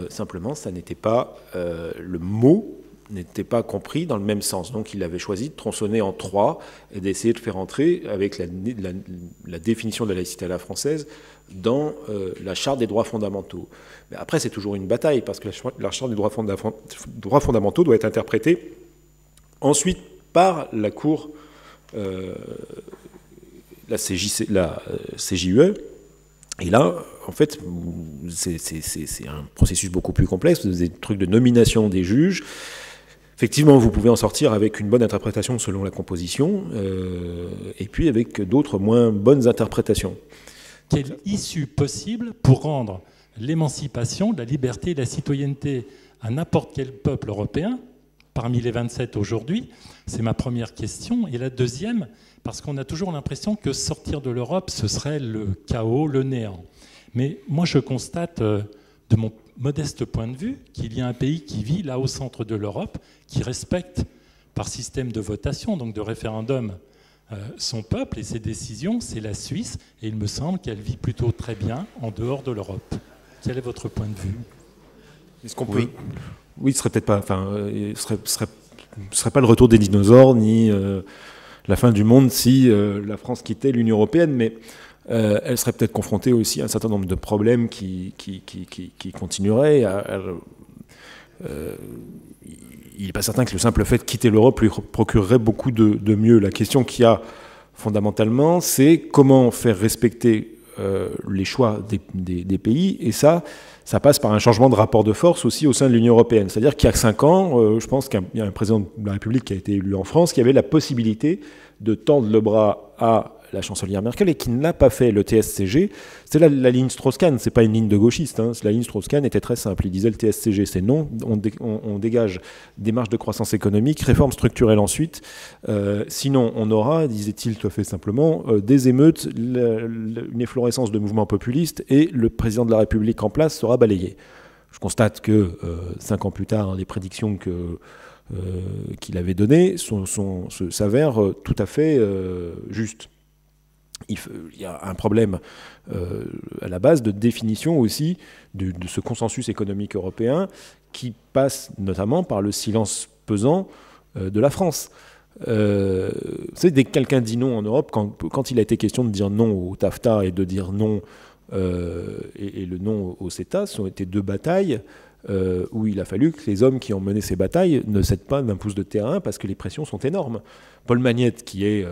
simplement, ça n'était pas, le mot n'était pas compris dans le même sens. Donc il avait choisi de tronçonner en trois et d'essayer de faire entrer, avec la définition de la laïcité à la française, dans la Charte des droits fondamentaux. Mais après, c'est toujours une bataille, parce que la Charte des droits fondamentaux doit être interprétée ensuite par la Cour, la CJUE, et là, en fait, c'est un processus beaucoup plus complexe, des trucs de nomination des juges. Effectivement, vous pouvez en sortir avec une bonne interprétation selon la composition, et puis avec d'autres moins bonnes interprétations. Quelle issue possible pour rendre l'émancipation, la liberté et la citoyenneté à n'importe quel peuple européen, parmi les 27 aujourd'hui? C'est ma première question. Et la deuxième, parce qu'on a toujours l'impression que sortir de l'Europe, ce serait le chaos, le néant. Mais moi, je constate, de mon modeste point de vue, qu'il y a un pays qui vit là au centre de l'Europe, qui respecte par système de votation, donc de référendum, son peuple et ses décisions, c'est la Suisse, et il me semble qu'elle vit plutôt très bien en dehors de l'Europe. Quel est votre point de vue? Est-ce qu'on peut... Oui, ce serait peut-être pas, enfin, ce serait pas le retour des dinosaures ni la fin du monde si la France quittait l'Union européenne, mais elle serait peut-être confrontée aussi à un certain nombre de problèmes qui continueraient. Il n'est pas certain que le simple fait de quitter l'Europe lui procurerait beaucoup de mieux. La question qu'il y a fondamentalement, c'est comment faire respecter les choix des pays, et ça passe par un changement de rapport de force aussi au sein de l'Union européenne. C'est-à-dire qu'il y a 5 ans, je pense qu'il y a un président de la République qui a été élu en France qui avait la possibilité de tendre le bras à la chancelière Merkel et qui ne l'a pas fait. Le TSCG, c'est la ligne Strauss-Kahn, c'est pas une ligne de gauchiste. Hein. La ligne Strauss-Kahn était très simple. Il disait le TSCG, c'est non, on dégage des marges de croissance économique, réforme structurelle ensuite. Sinon, on aura, disait-il tout à fait simplement, des émeutes, une efflorescence de mouvements populistes et le président de la République en place sera balayé. Je constate que 5 ans plus tard, les prédictions qu'il avait données s'avèrent tout à fait justes. Il y a un problème à la base de définition aussi de ce consensus économique européen qui passe notamment par le silence pesant de la France. Dès que quelqu'un dit non en Europe, quand il a été question de dire non au TAFTA et de dire non et le non au CETA, ce sont été 2 batailles où il a fallu que les hommes qui ont mené ces batailles ne cèdent pas d'un pouce de terrain parce que les pressions sont énormes. Paul Magnette, qui est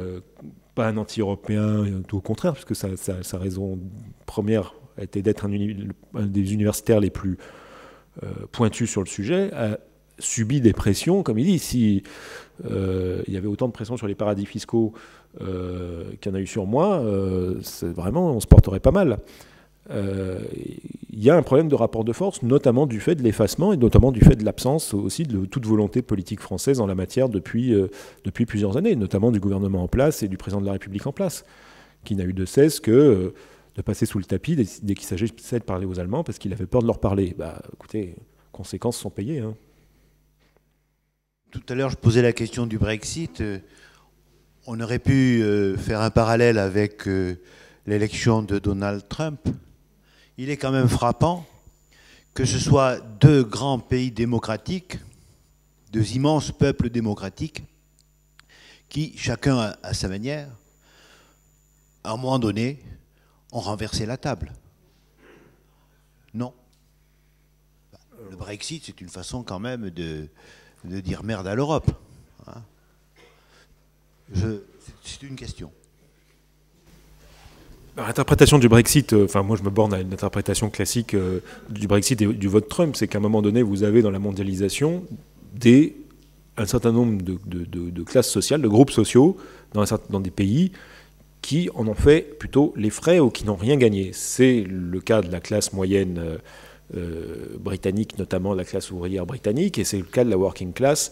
pas un anti-européen, tout au contraire, puisque sa raison première a été d'être un des universitaires les plus pointus sur le sujet, a subi des pressions, comme il dit. Si il y avait autant de pression sur les paradis fiscaux qu'il y en a eu sur moi, vraiment, on se porterait pas mal. Il y a un problème de rapport de force, notamment du fait de l'effacement et notamment du fait de l'absence aussi de toute volonté politique française en la matière depuis plusieurs années, notamment du gouvernement en place et du président de la République en place, qui n'a eu de cesse que de passer sous le tapis dès qu'il s'agissait de parler aux Allemands parce qu'il avait peur de leur parler. Écoutez, conséquences sont payées. Hein. Tout à l'heure, je posais la question du Brexit. On aurait pu faire un parallèle avec l'élection de Donald Trump. Il est quand même frappant que ce soit 2 grands pays démocratiques, 2 immenses peuples démocratiques, qui, chacun à sa manière, à un moment donné, ont renversé la table. Non. Le Brexit, c'est une façon quand même de dire merde à l'Europe. Hein. C'est une question. L'interprétation du Brexit, moi je me borne à une interprétation classique du Brexit et du vote Trump, c'est qu'à un moment donné, vous avez dans la mondialisation un certain nombre de classes sociales, de groupes sociaux dans des pays qui en ont fait plutôt les frais ou qui n'ont rien gagné. C'est le cas de la classe moyenne britannique, notamment la classe ouvrière britannique, et c'est le cas de la working class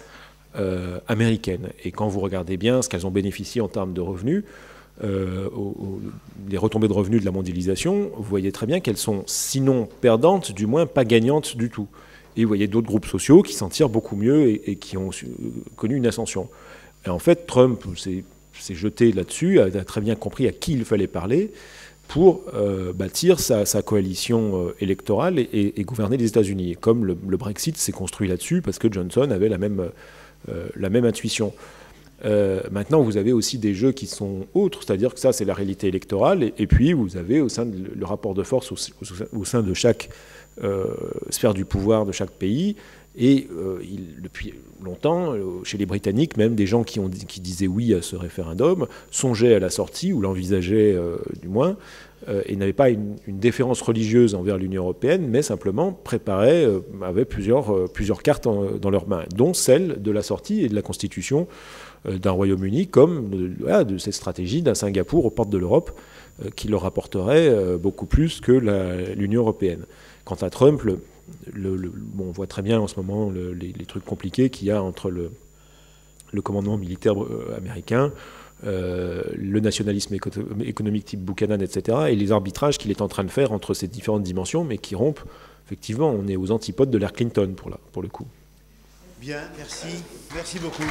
américaine. Et quand vous regardez bien ce qu'elles ont bénéficié en termes de revenus, les retombées de revenus de la mondialisation, vous voyez très bien qu'elles sont sinon perdantes, du moins pas gagnantes du tout. Et vous voyez d'autres groupes sociaux qui s'en tirent beaucoup mieux et qui ont connu une ascension. Et en fait, Trump s'est jeté là-dessus, a très bien compris à qui il fallait parler pour bâtir sa coalition électorale et gouverner les États-Unis. Et comme le Brexit s'est construit là-dessus, parce que Johnson avait la même intuition. Maintenant, vous avez aussi des jeux qui sont autres, c'est-à-dire que ça, c'est la réalité électorale, et puis vous avez au sein le rapport de force au sein de chaque sphère du pouvoir de chaque pays, et depuis longtemps, chez les Britanniques, même des gens qui disaient oui à ce référendum, songeaient à la sortie, ou l'envisageaient du moins, et n'avaient pas une déférence religieuse envers l'Union européenne, mais simplement préparaient, avaient plusieurs cartes dans leurs mains, dont celle de la sortie et de la constitution d'un Royaume-Uni, comme de cette stratégie d'un Singapour aux portes de l'Europe, qui leur apporterait beaucoup plus que l'Union européenne. Quant à Trump, on voit très bien en ce moment les trucs compliqués qu'il y a entre le commandement militaire américain, le nationalisme économique type Buchanan, etc., et les arbitrages qu'il est en train de faire entre ces différentes dimensions, mais qui rompent, effectivement, on est aux antipodes de l'ère Clinton, pour le coup. Bien, merci. Merci beaucoup.